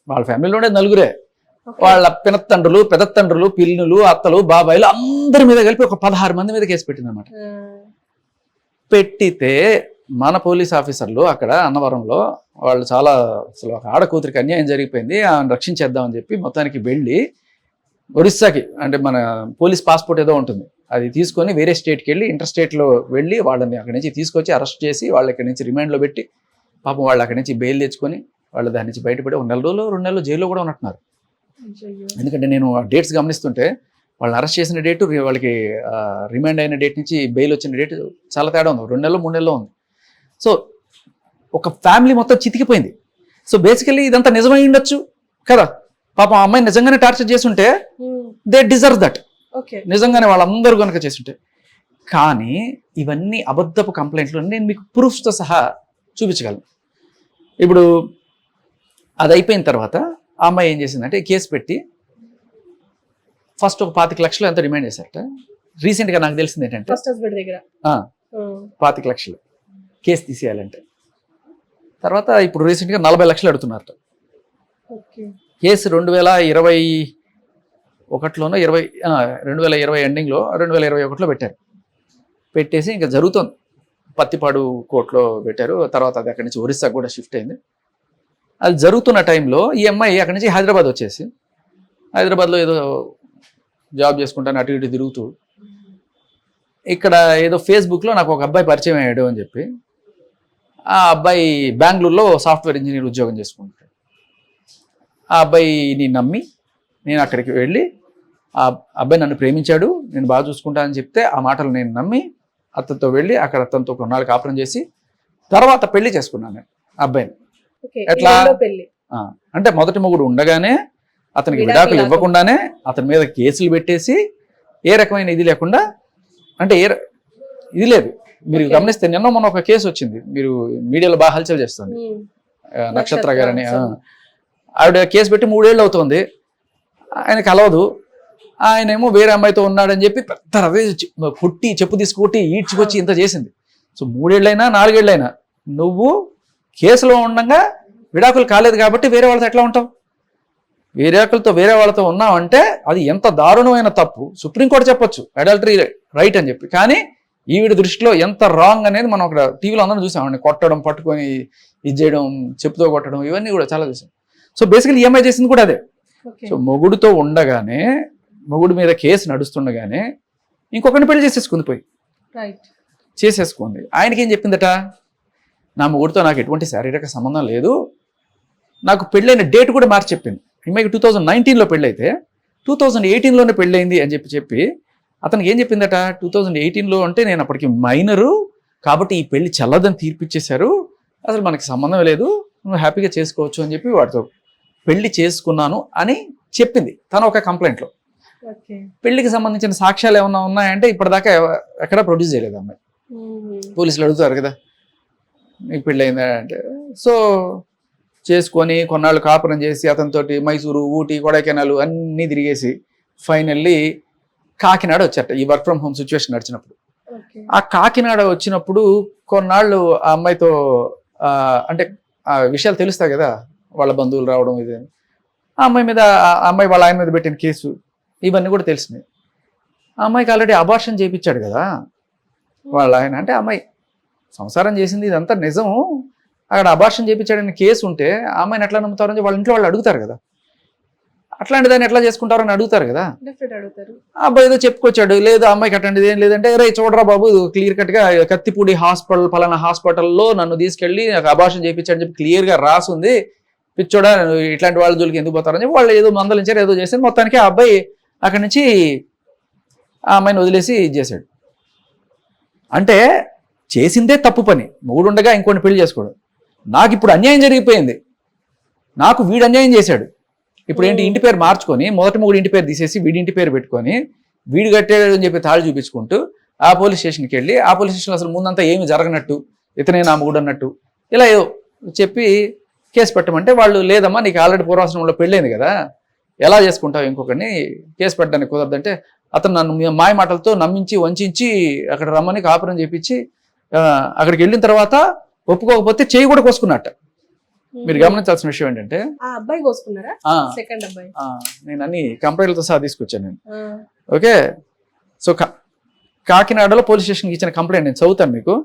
వాళ్ళ ఫ్యామిలీలోనే 4 వాళ్ళ పినత్తండ్రులు పెదత్తండ్రులు పిల్లులు అత్తలు బాబాయిలు అందరి మీద కలిపి ఒక 16 మంది మీద కేసు పెట్టింది అనమాట. పెట్టితే మన పోలీస్ ఆఫీసర్లు అక్కడ అన్నవరంలో వాళ్ళు చాలా అసలు ఒక ఆడకూతురికి అన్యాయం జరిగిపోయింది, ఆమెను రక్షించేద్దామని చెప్పి మొత్తానికి వెళ్ళి ఒరిస్సాకి, అంటే మన పోలీస్ పాస్పోర్ట్ ఏదో ఉంటుంది అది తీసుకొని వేరే స్టేట్కి వెళ్ళి ఇంటర్ స్టేట్లో వెళ్ళి వాళ్ళని అక్కడి నుంచి తీసుకొచ్చి అరెస్ట్ చేసి వాళ్ళు ఇక్కడి నుంచి రిమాండ్లో పెట్టి పాపం వాళ్ళు అక్కడి నుంచి బెయిల్ తెచ్చుకొని వాళ్ళు దాని నుంచి బయటపడి 1 నెల రోజులు 2 నెలలు జైల్లో కూడా ఉన్నట్టున్నారు. అయ్యయ్యో. ఎందుకంటే నేను డేట్స్ గమనిస్తుంటే వాళ్ళని అరెస్ట్ చేసిన డేటు వాళ్ళకి రిమాండ్ అయిన డేట్ నుంచి బెయిల్ వచ్చిన డేట్ చాలా తేడా ఉంది. 2 నెలలు 3 నెలలు ఉంది. సో ఒక ఫ్యామిలీ మొత్తం చితికిపోయింది. సో బేసికలీ ఇదంతా నిజమై ఉండొచ్చు కదా. పాపం ఆ అమ్మాయి నిజంగానే టార్చర్ చేస్తుంటే దే డిజర్వ్ దట్. ఓకే. నిజంగానే వాళ్ళందరూ కనుక చేస్తుంటే. కానీ ఇవన్నీ అబద్ధపు కంప్లైంట్లు నేను మీకు ప్రూఫ్స్తో సహా చూపించగలను. ఇప్పుడు అది అయిపోయిన తర్వాత ఆ అమ్మాయి ఏం చేసిందంటే కేసు పెట్టి ఫస్ట్ ఒక 25 లక్షలు ఎంత డిమాండ్ చేశారట. రీసెంట్గా నాకు తెలిసింది ఏంటంటే ఫస్ట్ హస్బెండ్ దగ్గర 25 లక్షలు కేసు తీసేయాలంటే. తర్వాత ఇప్పుడు రీసెంట్గా 40 లక్షలు అడుగుతున్నారట. ఓకే. కేసు 2021లోనో 2020 ఎండింగ్లో 2021లో పెట్టారు. పెట్టేసి ఇంకా జరుగుతుంది. పత్తిపాడు కోర్టులో పెట్టారు. తర్వాత అది అక్కడి నుంచి ఒరిస్సాకు కూడా షిఫ్ట్ అయింది. అది జరుగుతున్న టైంలో ఈ అమ్మాయి అక్కడి నుంచి హైదరాబాద్ వచ్చేసి హైదరాబాద్లో ఏదో జాబ్ చేసుకుంటాను అటు ఇటు తిరుగుతూ ఇక్కడ ఏదో ఫేస్బుక్లో నాకు ఒక అబ్బాయి పరిచయం అయ్యాడు అని చెప్పి ఆ అబ్బాయి బెంగళూరులో సాఫ్ట్వేర్ ఇంజనీర్ ఉద్యోగం చేసుకుంటాడు. ఆ అబ్బాయిని నమ్మి నేను అక్కడికి వెళ్ళి ఆ అబ్బాయి నన్ను ప్రేమించాడు, నేను బాగా చూసుకుంటానని చెప్తే ఆ మాటలు నేను నమ్మి అతనితో వెళ్ళి అక్కడ అతనితో కొన్నాళ్ళు కాపురం చేసి తర్వాత పెళ్లి చేసుకున్నాను నేను ఆ అబ్బాయిని. ఎట్లా అంటే మొదటి మొగుడు ఉండగానే అతనికి విడాకులు ఇవ్వకుండానే అతని మీద కేసులు పెట్టేసి ఏ రకమైన ఇది లేకుండా అంటే ఇది లేదు. మీరు గమనిస్తే నిన్న మొన్న ఒక కేసు వచ్చింది, మీరు మీడియాలో బాగా హల్చల్ చేస్తుంది, నక్షత్ర గారని ఆవిడ కేసు పెట్టి 3 ఏళ్ళు అవుతుంది. ఆయన కలవదు, ఆయనేమో వేరే అమ్మాయితో ఉన్నాడని చెప్పి పెద్ద రవే కొట్టి చెప్పు తీసుకొట్టి ఈడ్చుకొచ్చి ఇంత చేసింది. సో 3 ఏళ్ళైనా 4 ఏళ్ళైనా నువ్వు కేసులో ఉండగా విడాకులు కాలేదు కాబట్టి వేరే వాళ్ళతో ఎట్లా ఉంటావు? విడాకులతో వేరే వాళ్ళతో ఉన్నావంటే అది ఎంత దారుణమైన తప్పు. సుప్రీంకోర్టు చెప్పొచ్చు అడల్టరీ రైట్ అని చెప్పి, కానీ ఈవిడ దృష్టిలో ఎంత రాంగ్ అనేది మనం అక్కడ టీవీలో అందరం చూసామండి. కొట్టడం, పట్టుకొని ఇది చేయడం, చెప్పుతో కొట్టడం, ఇవన్నీ కూడా చాలా చూసాం. సో బేసికలీ ఈఎంఐ చేసింది కూడా అదే. సో మొగుడుతో ఉండగానే మొగుడు మీద కేసు నడుస్తుండగానే ఇంకొకరిని పెళ్లి చేసేసుకుంది, పోయి చేసేసుకుంది. ఆయనకి ఏం చెప్పిందట, నా మొగుడితో నాకు ఎటువంటి శారీరక సంబంధం లేదు, నాకు పెళ్ళైన డేట్ కూడా మార్చి చెప్పింది. ఈమెకి 2019లో పెళ్ళైతే 2018లోనే పెళ్ళైంది అని చెప్పి అతనికి ఏం చెప్పిందట, 2018లో అంటే నేను అప్పటికి మైనరు కాబట్టి ఈ పెళ్లి చల్లదని తీర్పిచ్చేశారు, అసలు మనకి సంబంధం లేదు, నువ్వు హ్యాపీగా చేసుకోవచ్చు అని చెప్పి వాడితో పెళ్లి చేసుకున్నాను అని చెప్పింది తను ఒక కంప్లైంట్లో. పెళ్లికి సంబంధించిన సాక్ష్యాలు ఏమన్నా ఉన్నాయంటే ఇప్పటిదాకా ఎక్కడా ప్రొడ్యూస్ చేయలేదు అమ్మాయి. పోలీసులు అడుగుతారు కదా నీకు పెళ్ళి అయిందా అంటే. సో చేసుకొని కొన్నాళ్ళు కాపురం చేసి అతనితోటి మైసూరు, ఊటీ, కొడైకెనాల్ అన్నీ తిరిగేసి ఫైనల్లీ కాకినాడ వచ్చారట. ఈ వర్క్ ఫ్రమ్ హోమ్ సిచ్యువేషన్ నడిచినప్పుడు ఆ కాకినాడ వచ్చినప్పుడు కొన్నాళ్ళు ఆ అమ్మాయితో అంటే ఆ విషయాలు తెలుస్తాయి కదా, వాళ్ళ బంధువులు రావడం ఇది, ఆ అమ్మాయి మీద ఆ అమ్మాయి వాళ్ళ ఆయన మీద పెట్టిన కేసు ఇవన్నీ కూడా తెలిసినాయి. ఆ అమ్మాయికి ఆల్రెడీ అబార్షన్ చేయించాడు కదా వాళ్ళ ఆయన. అంటే అమ్మాయి సంసారం చేసింది ఇదంతా నిజం, అక్కడ అబార్షన్ చేయించాడని కేసు ఉంటే ఆ అమ్మాయిని ఎట్లా నమ్ముతారని వాళ్ళ ఇంట్లో వాళ్ళు అడుగుతారు కదా, అట్లాంటి దాన్ని ఎట్లా చేసుకుంటారని అడుగుతారు కదా. ఆ అబ్బాయి ఏదో చెప్పుకొచ్చాడు, లేదు ఆ అమ్మాయికి అట్లాంటిది ఏం లేదంటే, రే చూడరా బాబు క్లియర్ కట్గా కత్తిపూడి హాస్పిటల్ పలానా హాస్పిటల్లో నన్ను తీసుకెళ్ళి నాకు అబార్షన్ చేయించాడని చెప్పి క్లియర్గా రాసుంది, పిచ్చోడా ఇట్లాంటి వాళ్ళ జోలికి ఎందుకు పోతారని చెప్పి వాళ్ళు ఏదో మందలించారు, ఏదో చేశారు. మొత్తానికి ఆ అబ్బాయి అక్కడి నుంచి ఆ అమ్మాయిని వదిలేసి ఇది చేశాడు. అంటే చేసిందే తప్పు పని, మూడుండగా ఇంకోటి పెళ్లి చేసుకోవడం. నాకు ఇప్పుడు అన్యాయం జరిగిపోయింది, నాకు వీడు అన్యాయం చేశాడు. ఇప్పుడు ఏంటి, ఇంటి పేరు మార్చుకొని మొదటి మొగుడు ఇంటి పేరు తీసేసి వీడి ఇంటి పేరు పెట్టుకొని వీడు కట్టాడు అని చెప్పి తాళి చూపించుకుంటూ ఆ పోలీస్ స్టేషన్కి వెళ్ళి ఆ పోలీస్ స్టేషన్లో అసలు ముందంతా ఏమి జరగనట్టు ఇతనే నా మొగుడు అన్నట్టు ఇలా ఏదో చెప్పి కేసు పెట్టమంటే వాళ్ళు లేదమ్మా నీకు ఆల్రెడీ పూర్వాశ్రమంలో పెళ్ళైంది కదా, ఎలా చేసుకుంటావు ఇంకొకరిని, కేసు పెట్టడానికి కుదరదంటే అతను నన్ను మాయ మాటలతో నమ్మించి వంచి అక్కడ రమ్మని కాపురం చేపించి అక్కడికి వెళ్ళిన తర్వాత ఒప్పుకోకపోతే చేయి కూడా కోసుకున్నట్ట. మీరు గమనించాల్సిన విషయం ఏంటంటే నేను అన్ని కంప్లైంట్లతో సహా తీసుకొచ్చాను నేను. ఓకే, సో కాకినాడలో పోలీస్ స్టేషన్కి ఇచ్చిన కంప్లైంట్ నేను చదువుతాను మీకు.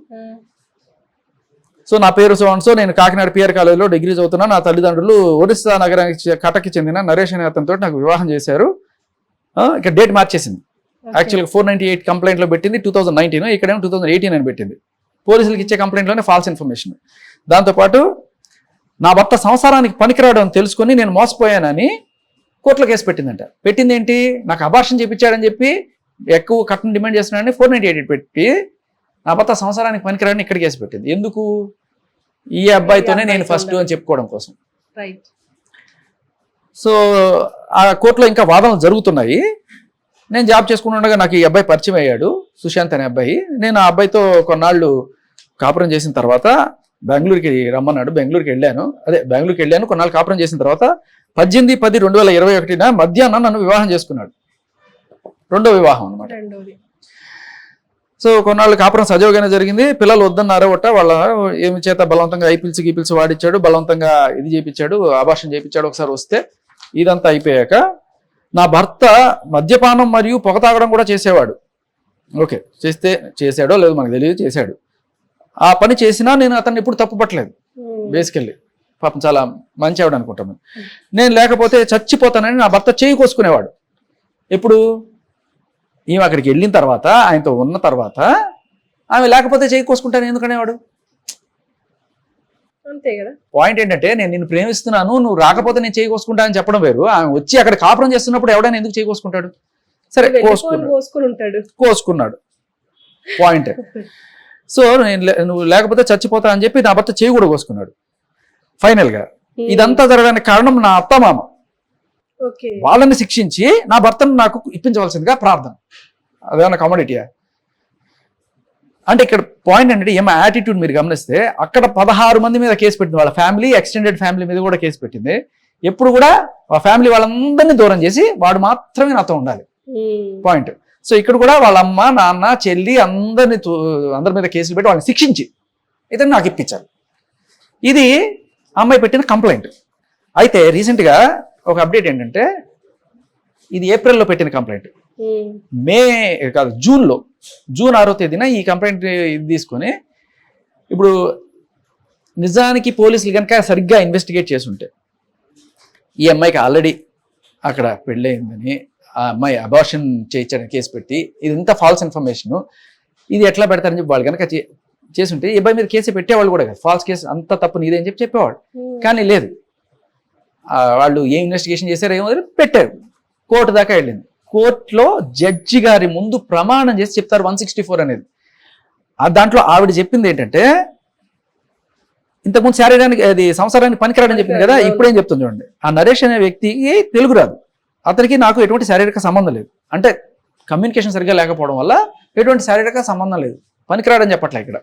సో నా పేరు సో నేను కాకినాడ పిఆర్ కాలేజీలో డిగ్రీ చదువుతున్నా, నా తల్లిదండ్రులు ఒరిస్సా నగరానికి కటక్కి చెందిన నరేష్ అనే అతనితో నాకు వివాహం చేశారు. ఇక్కడ డేట్ మార్చేసింది, యాక్చువల్గా 498 కంప్లైంట్లో పెట్టింది 2019, ఇక్కడేమో 2018 అని పెట్టింది. పోలీసులకు ఇచ్చే కంప్లైంట్లోనే ఫాల్స్ ఇన్ఫర్మేషన్. దాంతోపాటు నా భర్త సంసారానికి పనికిరాడు అని తెలుసుకొని నేను మోసపోయానని కోర్టులో కేసు పెట్టిందంట. పెట్టింది ఏంటి, నాకు అబార్షన్ చేయించాడని చెప్పి ఎక్కువ కట్నం డిమాండ్ చేస్తున్నాడని 498 పెట్టి నా భర్త సంసారానికి పనికిరాడని ఇక్కడ కేసు పెట్టింది. ఎందుకు, ఈ అబ్బాయితోనే నేను ఫస్ట్ అని చెప్పుకోవడం కోసం. రైట్. సో ఆ కోర్టులో ఇంకా వాదనలు జరుగుతున్నాయి. నేను జాబ్ చేసుకుంటుండగా నాకు ఈ అబ్బాయి పరిచయం అయ్యాడు, సుశాంత్ అనే అబ్బాయి. నేను ఆ అబ్బాయితో కొన్నాళ్ళు కాపురం చేసిన తర్వాత బెంగళూరుకి రమ్మన్నాడు. బెంగళూరుకి వెళ్ళాను. కొన్నాళ్ళు కాపురం చేసిన తర్వాత 18/10/2021 మధ్యాహ్నం నన్ను వివాహం చేసుకున్నాడు. రెండో వివాహం అనమాట. సో కొన్నాళ్ళు కాపురం సజీవంగానే జరిగింది. పిల్లలు వద్దన్నారో వాళ్ళ ఏమి చేత బలవంతంగా గీపిల్స్ వాడిచ్చాడు, బలవంతంగా ఇది చేయించాడు, అబార్షన్ చేయించాడు. ఒకసారి వస్తే ఇదంతా అయిపోయాక నా భర్త మద్యపానం మరియు పొగ తాగడం కూడా చేసేవాడు. ఓకే, చేశాడో లేదో మనకు తెలియదు, చేశాడు. ఆ పని చేసినా నేను అతన్ని ఎప్పుడు తప్పు పట్టలేదు. బేసికల్లీ పాపం చాలా మంచి ఆవిడ అనుకుంటాను. నేను లేకపోతే చచ్చిపోతానని నా భర్త చేయి కోసుకునేవాడు. ఎప్పుడు, ఈమె అక్కడికి వెళ్ళిన తర్వాత, ఆయనతో ఉన్న తర్వాత ఆమె లేకపోతే చేయి కోసుకుంటాను ఎందుకనేవాడు. అంతే కదా. పాయింట్ ఏంటంటే, నేను నిన్ను ప్రేమిస్తున్నాను, నువ్వు రాకపోతే నేను చేయి కోసుకుంటా అని చెప్పడం వేరు. ఆమె వచ్చి అక్కడ కాపురం చేస్తున్నప్పుడు ఎవడైనా ఎందుకు చేయి కోసుకుంటాడు. సరే, కోసుకున్నాడు. పాయింట్. సో నువ్వు లేకపోతే చచ్చిపోతా అని చెప్పి నా భర్త చేయి కూడా కోసుకున్నాడు. ఫైనల్ గా ఇదంతా జరగడానికి కారణం నా అత్తమామ. వాళ్ళని శిక్షించి నా భర్తను నాకు ఇప్పించవలసిందిగా ప్రార్థన. అదేమన్నా కమోడిటీయా? అంటే ఇక్కడ పాయింట్ ఏంటంటే, ఏమో యాటిట్యూడ్ మీరు గమనిస్తే అక్కడ 16 మంది మీద కేసు పెట్టింది. వాళ్ళ ఫ్యామిలీ, ఎక్స్టెండెడ్ ఫ్యామిలీ మీద కూడా కేసు పెట్టింది. ఎప్పుడు కూడా ఆ ఫ్యామిలీ వాళ్ళందరినీ దూరం చేసి వాడు మాత్రమే నాతో ఉండాలి. పాయింట్. సో ఇక్కడ కూడా వాళ్ళ అమ్మ, నాన్న, చెల్లి అందరి మీద కేసులు పెట్టి వాళ్ళని శిక్షించి ఇతను నాకు ఇప్పించాలి. ఇది అమ్మాయి పెట్టిన కంప్లైంట్. అయితే రీసెంట్గా ఒక అప్డేట్ ఏంటంటే, ఇది ఏప్రిల్లో పెట్టిన కంప్లైంట్. జూన్ 6వ తేదీన ఈ కంప్లైంట్ ఇది తీసుకొని, ఇప్పుడు నిజానికి పోలీసులు కనుక సరిగ్గా ఇన్వెస్టిగేట్ చేస్తుంటే ఈ అమ్మాయికి ఆల్రెడీ అక్కడ పెళ్ళయిందని, ఆ అమ్మాయి అబార్షన్ చేయించడానికి కేసు పెట్టి, ఇది ఇంత ఫాల్స్ ఇన్ఫర్మేషన్, ఇది ఎట్లా పెడతారని చెప్పి వాళ్ళు కనుక చేసుంటే ఈ అబ్బాయి మీద కేసు పెట్టేవాళ్ళు కూడా కాదు. ఫాల్స్ కేసు, అంత తప్పు నీదే అని చెప్పేవాడు. కానీ లేదు, వాళ్ళు ఏం ఇన్వెస్టిగేషన్ చేశారో ఏమో పెట్టారు. కోర్టు దాకా వెళ్ళింది. కోర్టులో జడ్జి గారి ముందు ప్రమాణం చేసి చెప్తారు 164 అనేది. దాంట్లో ఆవిడ చెప్పింది ఏంటంటే, ఇంతకుముందు శారీరానికి అది సంసారానికి పనికిరాడని చెప్పింది కదా, ఇప్పుడేం చెప్తుంది చూడండి. ఆ నరేష్ అనే వ్యక్తికి తెలుగు రాదు, అతనికి నాకు ఎటువంటి శారీరక సంబంధం లేదు. అంటే కమ్యూనికేషన్ సరిగ్గా లేకపోవడం వల్ల ఎటువంటి శారీరక సంబంధం లేదు, పనికిరాడని చెప్పట్లే ఇక్కడ.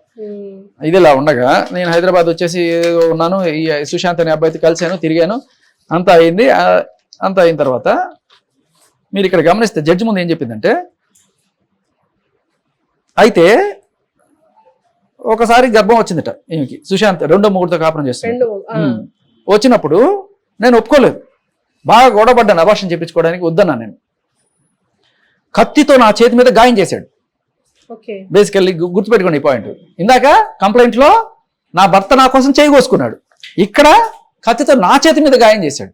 ఇది ఇలా ఉండగా నేను హైదరాబాద్ వచ్చేసి ఉన్నాను, ఈ సుశాంత్ అనే అబ్బాయితో కలిశాను, తిరిగాను, అంతా అయింది. అంతా అయిన తర్వాత మీరు ఇక్కడ గమనిస్తే జడ్జి ముందు ఏం చెప్పిందంటే, అయితే ఒకసారి గర్భం వచ్చిందట ఈమెకి, సుశాంత్ రెండో మొగుడుతో కాపురం చేస్తాడు. వచ్చినప్పుడు నేను ఒప్పుకోలేదు, బాగా గొడవపడ్డాను అబార్షన్ చేయించుకోవడానికి, వద్దన్నా నేను. కత్తితో నా చేతి మీద గాయం చేశాడు. బేసికల్లీ గుర్తుపెట్టుకోండి ఈ పాయింట్. ఇందాక కంప్లైంట్ లో నా భర్త నా కోసం చేయి కోసుకున్నాడు, ఇక్కడ కత్తితో నా చేతి మీద గాయం చేశాడు.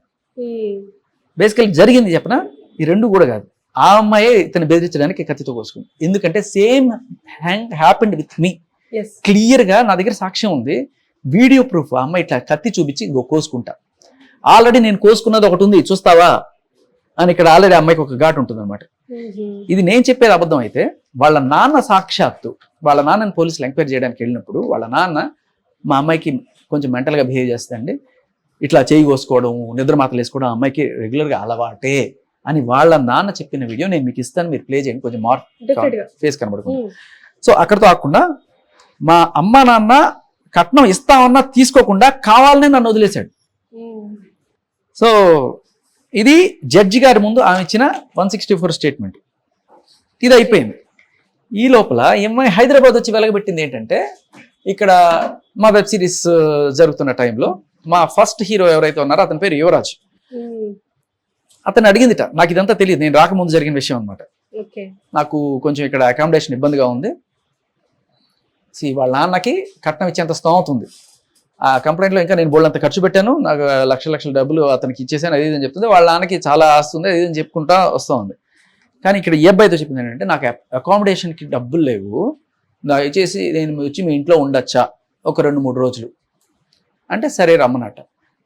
బేసికల్లీ జరిగింది చెప్పనా, ఈ రెండు కూడా కాదు. ఆ అమ్మాయే ఇతను బెదిరించడానికి కత్తితో కోసుకుంది. ఎందుకంటే same happened with me. Clear గా నా దగ్గర సాక్ష్యం ఉంది, వీడియో ప్రూఫ్. ఆ అమ్మాయి ఇట్లా కత్తి చూపించి కోసుకుంటా, ఆల్రెడీ నేను కోసుకున్నది ఒకటి ఉంది చూస్తావా అని ఇక్కడ ఆల్రెడీ అమ్మాయికి ఒక ఘాటు ఉంటుంది అనమాట. ఇది నేను చెప్పేది అబద్ధం అయితే, వాళ్ళ నాన్న సాక్షాత్తు వాళ్ళ నాన్నని పోలీసులు ఎంక్వైరీ చేయడానికి వెళ్ళినప్పుడు వాళ్ళ నాన్న, మా అమ్మాయికి కొంచెం మెంటల్గా బిహేవ్ చేస్తాండి, ఇట్లా చేయి కోసుకోవడం, నిద్ర మాతలు వేసుకోవడం అమ్మాయికి రెగ్యులర్గా అలవాటే అని వాళ్ళ నాన్న చెప్పిన వీడియో నేను మీకు ఇస్తాను, మీరు ప్లే చేయండి, కొంచెం ఫేస్ కనబడుతుంది. సో అక్కడితో ఆకుండా మా అమ్మ నాన్న కట్నం ఇస్తామన్నా తీసుకోకుండా కావాలనే నన్ను వదిలేశాడు. సో ఇది జడ్జి గారి ముందు ఆమె ఇచ్చిన 164 స్టేట్మెంట్. ఇది అయిపోయింది. ఈ లోపల ఎంఐ హైదరాబాద్ వచ్చి వెలగబెట్టింది ఏంటంటే, ఇక్కడ మా వెబ్ సిరీస్ జరుగుతున్న టైంలో మా ఫస్ట్ హీరో ఎవరైతే ఉన్నారో అతని పేరు యువరాజ్. అతను అడిగిందిట, నాకు ఇదంతా తెలియదు, నేను రాకముందు జరిగిన విషయం అనమాట. నాకు కొంచెం ఇక్కడ అకామిడేషన్ ఇబ్బందిగా ఉంది, వాళ్ళ నాన్నకి కట్నం ఇచ్చేంత స్తోమత ఉంది, ఆ కంప్లైంట్లో ఇంకా నేను బోల్డంత ఖర్చు పెట్టాను, నాకు లక్షల డబ్బులు అతనికి ఇచ్చేసాను, అది అని చెప్తుంది. వాళ్ళ నాన్నకి చాలా ఆస్తుంది, అది అని చెప్పుకుంటా వస్తూ ఉంది. కానీ ఇక్కడ ఏ అబ్బాయితో చెప్పింది ఏంటంటే, నాకు అకామిడేషన్కి డబ్బులు లేవు, దయచేసి నేను వచ్చి మీ ఇంట్లో ఉండొచ్చా ఒక 2-3 రోజులు అంటే, సరే రమ్మన్నట్ట.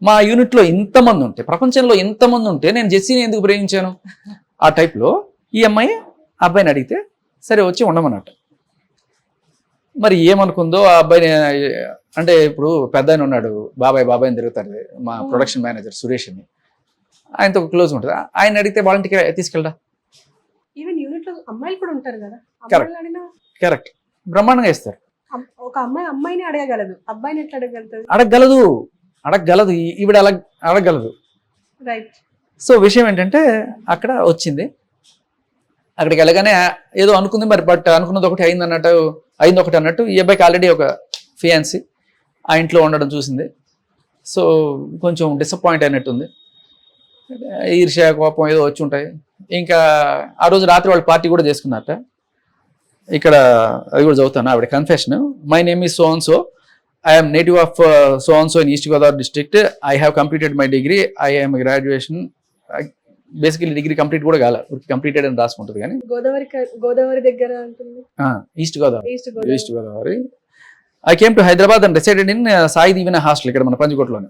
మా యూనిట్లో ఇంతమంది ఉంటే, ప్రపంచంలో ఇంతమంది ఉంటే నేను జెస్సీని ఎందుకు ప్రేమించాను? ఆ టైప్లో ఈ అమ్మాయి అబ్బాయిని అడిగితే సరే వచ్చి ఉండమన్నట్టు. మరి ఏమనుకుందో ఆ అబ్బాయిని, అంటే ఇప్పుడు పెద్ద ఆయన ఉన్నాడు, బాబాయ్ అని తిరుగుతారు, మా ప్రొడక్షన్ మేనేజర్ సురేష్ అని, ఆయనతో క్లోజ్ ఉంటుంది. ఆయన అడిగితే వాలంటీర్కి తీసుకెళ్ళడా? ఈవెన్ యూనిట్ లో అమ్మాయిలు కూడా ఉంటారు కదా, Correct. అమ్మాయిలు అడిగినా కరెక్ట్, బ్రహ్మాండంగా ఇస్తారు. ఒక అమ్మాయిని అడగగలదు, అబ్బాయిని ఎట్లా అడగలుగుతుంది? అడగగలదు ఈవిడ అలా అడగగలదు. రైట్. సో విషయం ఏంటంటే అక్కడ వచ్చింది, అక్కడికి వెళ్ళగానే ఏదో అనుకుంది మరి, బట్ అనుకున్నది ఒకటి అయింది ఒకటి అన్నట్టు. ఈ అబ్బాయికి ఆల్రెడీ ఒక ఫియాన్సీ ఆ ఇంట్లో ఉండడం చూసింది. సో కొంచెం డిసప్పాయింట్ అయినట్టుంది, ఈర్ష్య కోపం ఏదో వచ్చి ఉంటాయి. ఇంకా ఆ రోజు రాత్రి వాళ్ళు పార్టీ కూడా చేసుకున్నారట. ఇక్కడ అది కూడా చదువుతాను ఆవిడ confession. My name is so and so, I'm native of so and so in east Godavari district, I have completed my degree, I'm graduation. Basically degree complete కూడా కాలే, కంప్లీటెడ్ అని రాసుకుంటుంది. కానీ గోదావరి దగ్గర ఉంటుంది, east Godavari. I came to Hyderabad and decided in Sai Deevena hostel, ఇక్కడ మన పంజకోటలోనే,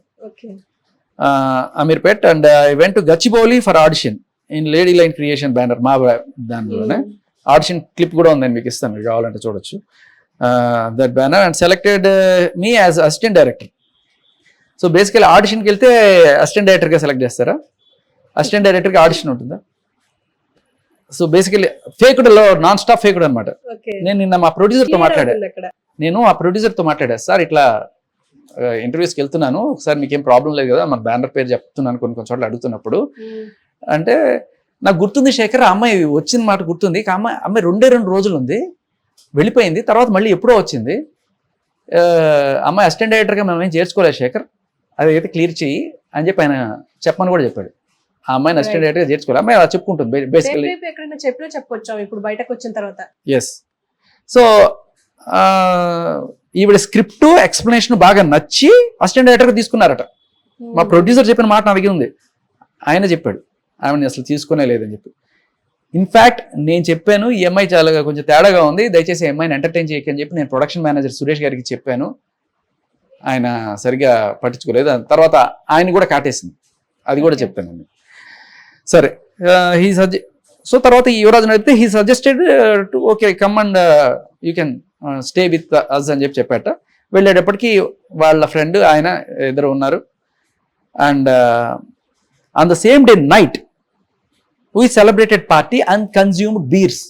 Ameerpet. And I went to Gachibowli for audition in lady line creation banner, మా దానిలోనే. ఆడిషన్ క్లిప్ కూడా ఉందని మీకు ఇస్తాను, మీరు కావాలంటే చూడొచ్చు. That banner and selected me as assistant director. So basically ఆడిషన్కి వెళ్తే అసిస్టెంట్ డైరెక్టర్గా సెలెక్ట్ చేస్తారా? అసిస్టెంట్ డైరెక్టర్కి ఆడిషన్ ఉంటుందా? సో బేసికలీ ఫేకుడ్లో నాన్ స్టాప్ ఫేకుడ్ అనమాట. నేను నిన్న మా ప్రొడ్యూసర్తో మాట్లాడా, సార్ ఇట్లా ఇంటర్వ్యూస్కి వెళ్తున్నాను, ఒకసారి మీకేం ప్రాబ్లం లేదు కదా, మన బ్యానర్ పేరు చెప్తున్నాను కొన్ని చోట్ల అడుగుతున్నప్పుడు. అంటే నాకు గుర్తుంది శేఖర్, ఆ అమ్మాయి వచ్చిన మాట గుర్తుంది, అమ్మాయి 2 రోజులు ఉంది, వెళ్ళిపోయింది, తర్వాత మళ్ళీ ఎప్పుడో వచ్చింది. అమ్మాయి అసిస్టెంట్ డైరెక్టర్గా మనం ఏం చేర్చుకోలేదు శేఖర్, అది అయితే క్లియర్ చెయ్యి అని చెప్పి ఆయన చెప్పమని కూడా చెప్పాడు. ఆ అమ్మాయిని అసిస్టెంట్ డైరెక్టర్గా చేర్చుకోవాలి, అమ్మాయి అలా చెప్పుకుంటుంది బేసికలీ. చెప్పొచ్చాం ఇప్పుడు బయటకు వచ్చిన తర్వాత. ఎస్. సో ఈవిడ స్క్రిప్ట్ ఎక్స్ప్లెనేషన్ బాగా నచ్చి అసిస్టెంట్ డైరెక్టర్గా తీసుకున్నారట. మా ప్రొడ్యూసర్ చెప్పిన మాట నా దగ్గర ఉంది, ఆయన చెప్పాడు ఆమెని అసలు తీసుకునే లేదని చెప్పి. ఇన్ఫ్యాక్ట్ నేను చెప్పాను, ఈ అమ్మాయి చాలా కొంచెం తేడాగా ఉంది, దయచేసి ఈ అమ్మాయిని ఎంటర్టైన్ చేయకని చెప్పి నేను ప్రొడక్షన్ మేనేజర్ సురేష్ గారికి చెప్పాను. ఆయన సరిగా పట్టించుకోలేదు, తర్వాత ఆయన కూడా కాటేసింది, అది కూడా చెప్పాను. సరే, సో తర్వాత ఈ యువరాజుని అడిగితే he suggested to okay come and you can stay with us అని చెప్పాట. వెళ్ళేటప్పటికి వాళ్ళ ఫ్రెండ్ ఆయన ఇద్దరు ఉన్నారు. And on the same day night we celebrated party and consumed beers.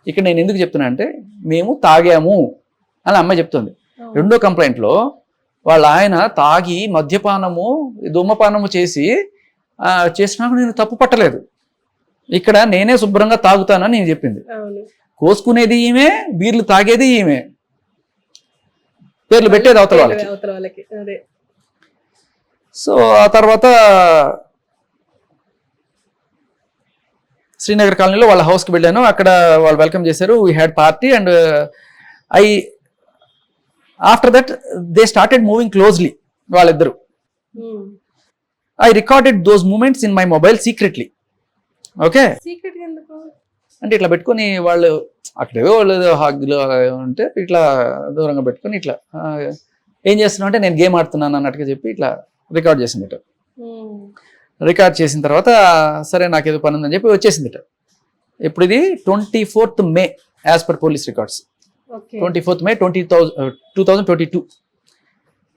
ఇక్కడ నేను ఎందుకు చెప్తున్నా అంటే, మేము తాగాము అని అమ్మాయి చెప్తుంది. రెండో కంప్లైంట్లో వాళ్ళ ఆయన తాగి మద్యపానము ధూమపానము చేసినాక నేను తప్పు పట్టలేదు, ఇక్కడ నేనే శుభ్రంగా తాగుతానని నేను చెప్పింది. కోసుకునేది ఈమె, బీర్లు తాగేది ఈమె, పేర్లు పెట్టేది అవతల వాళ్ళకి. సో ఆ తర్వాత శ్రీనగర్ కాలనీలో వాళ్ళ హౌస్కి వెళ్ళాను, అక్కడ వాళ్ళు వెల్కమ్ చేశారు. We had party and after that they started moving closely వాళ్ళిద్దరు. I recorded those moments in my mobile secretly. Okay, అంటే ఇట్లా పెట్టుకొని వాళ్ళు అక్కడేవో వాళ్ళు హాగ్లో ఉంటే ఇట్లా దూరంగా పెట్టుకొని ఇట్లా ఏం చేస్తున్నావు అంటే నేను గేమ్ ఆడుతున్నాను అన్నట్టుగా చెప్పి ఇట్లా రికార్డ్ చేసిందట. రికార్డ్ చేసిన తర్వాత సరే నాకేదో పని ఉందని చెప్పి వచ్చేసిందట. ఇప్పుడు ఇది 24th May as per police records, 24th May 2022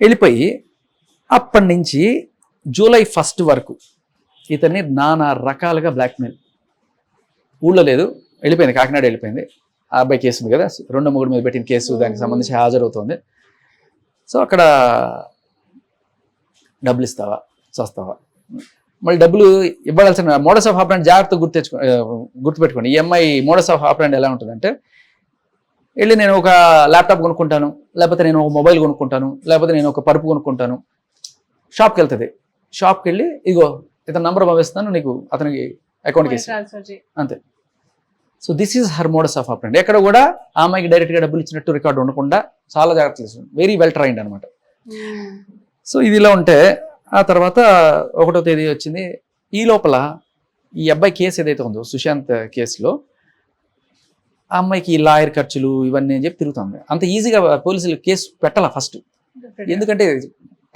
వెళ్ళిపోయి అప్పటి నుంచి July 1st వరకు ఇతన్ని నానా రకాలుగా బ్లాక్మెయిల్. ఊళ్ళో లేదు, వెళ్ళిపోయింది, కాకినాడ వెళ్ళిపోయింది. ఆ అబ్బాయి కేసు ఉంది కదా, 2 మొగుడు మీద పెట్టిన కేసు, దానికి సంబంధించి హాజరవుతోంది. సో అక్కడ డబ్బులు ఇస్తావా చస్తావా, మళ్ళీ డబ్బులు ఇవ్వాల్సిన మోడస్ ఆఫ్ ఆపరెంట్ జాగ్రత్తగా గుర్తుపెట్టుకోండి. ఈ అమ్మాయి మోడస్ ఆఫ్ ఆపరెంట్ ఎలా ఉంటుందంటే, వెళ్ళి నేను ఒక ల్యాప్టాప్ కొనుక్కుంటాను, లేకపోతే నేను ఒక మొబైల్ కొనుక్కుంటాను, లేకపోతే నేను ఒక పరుపు కొనుక్కుంటాను. షాప్కి వెళ్తుంది, షాప్కి వెళ్ళి ఇగో ఇతను నంబర్ పంపిస్తాను నీకు, అతనికి అకౌంట్కి వేసి అంతే. So this is her modus of operant. ఎక్కడ కూడా ఆ అమ్మాయికి డైరెక్ట్గా డబ్బులు ఇచ్చినట్టు రికార్డు ఉండకుండా చాలా జాగ్రత్తలు తీసుకుంది, వెరీ వెల్ ట్రైన్డ్ అనమాట. సో ఇది ఇలా ఉంటే ఆ తర్వాత 1వ తేదీ వచ్చింది. ఈ లోపల ఈ అబ్బాయి కేసు ఏదైతే ఉందో సుశాంత్ కేసులో ఆ అమ్మాయికి లాయర్ ఖర్చులు ఇవన్నీ అని చెప్పి తిరుగుతుంది. అంత ఈజీగా పోలీసులు కేసు పెట్టాల ఫస్ట్, ఎందుకంటే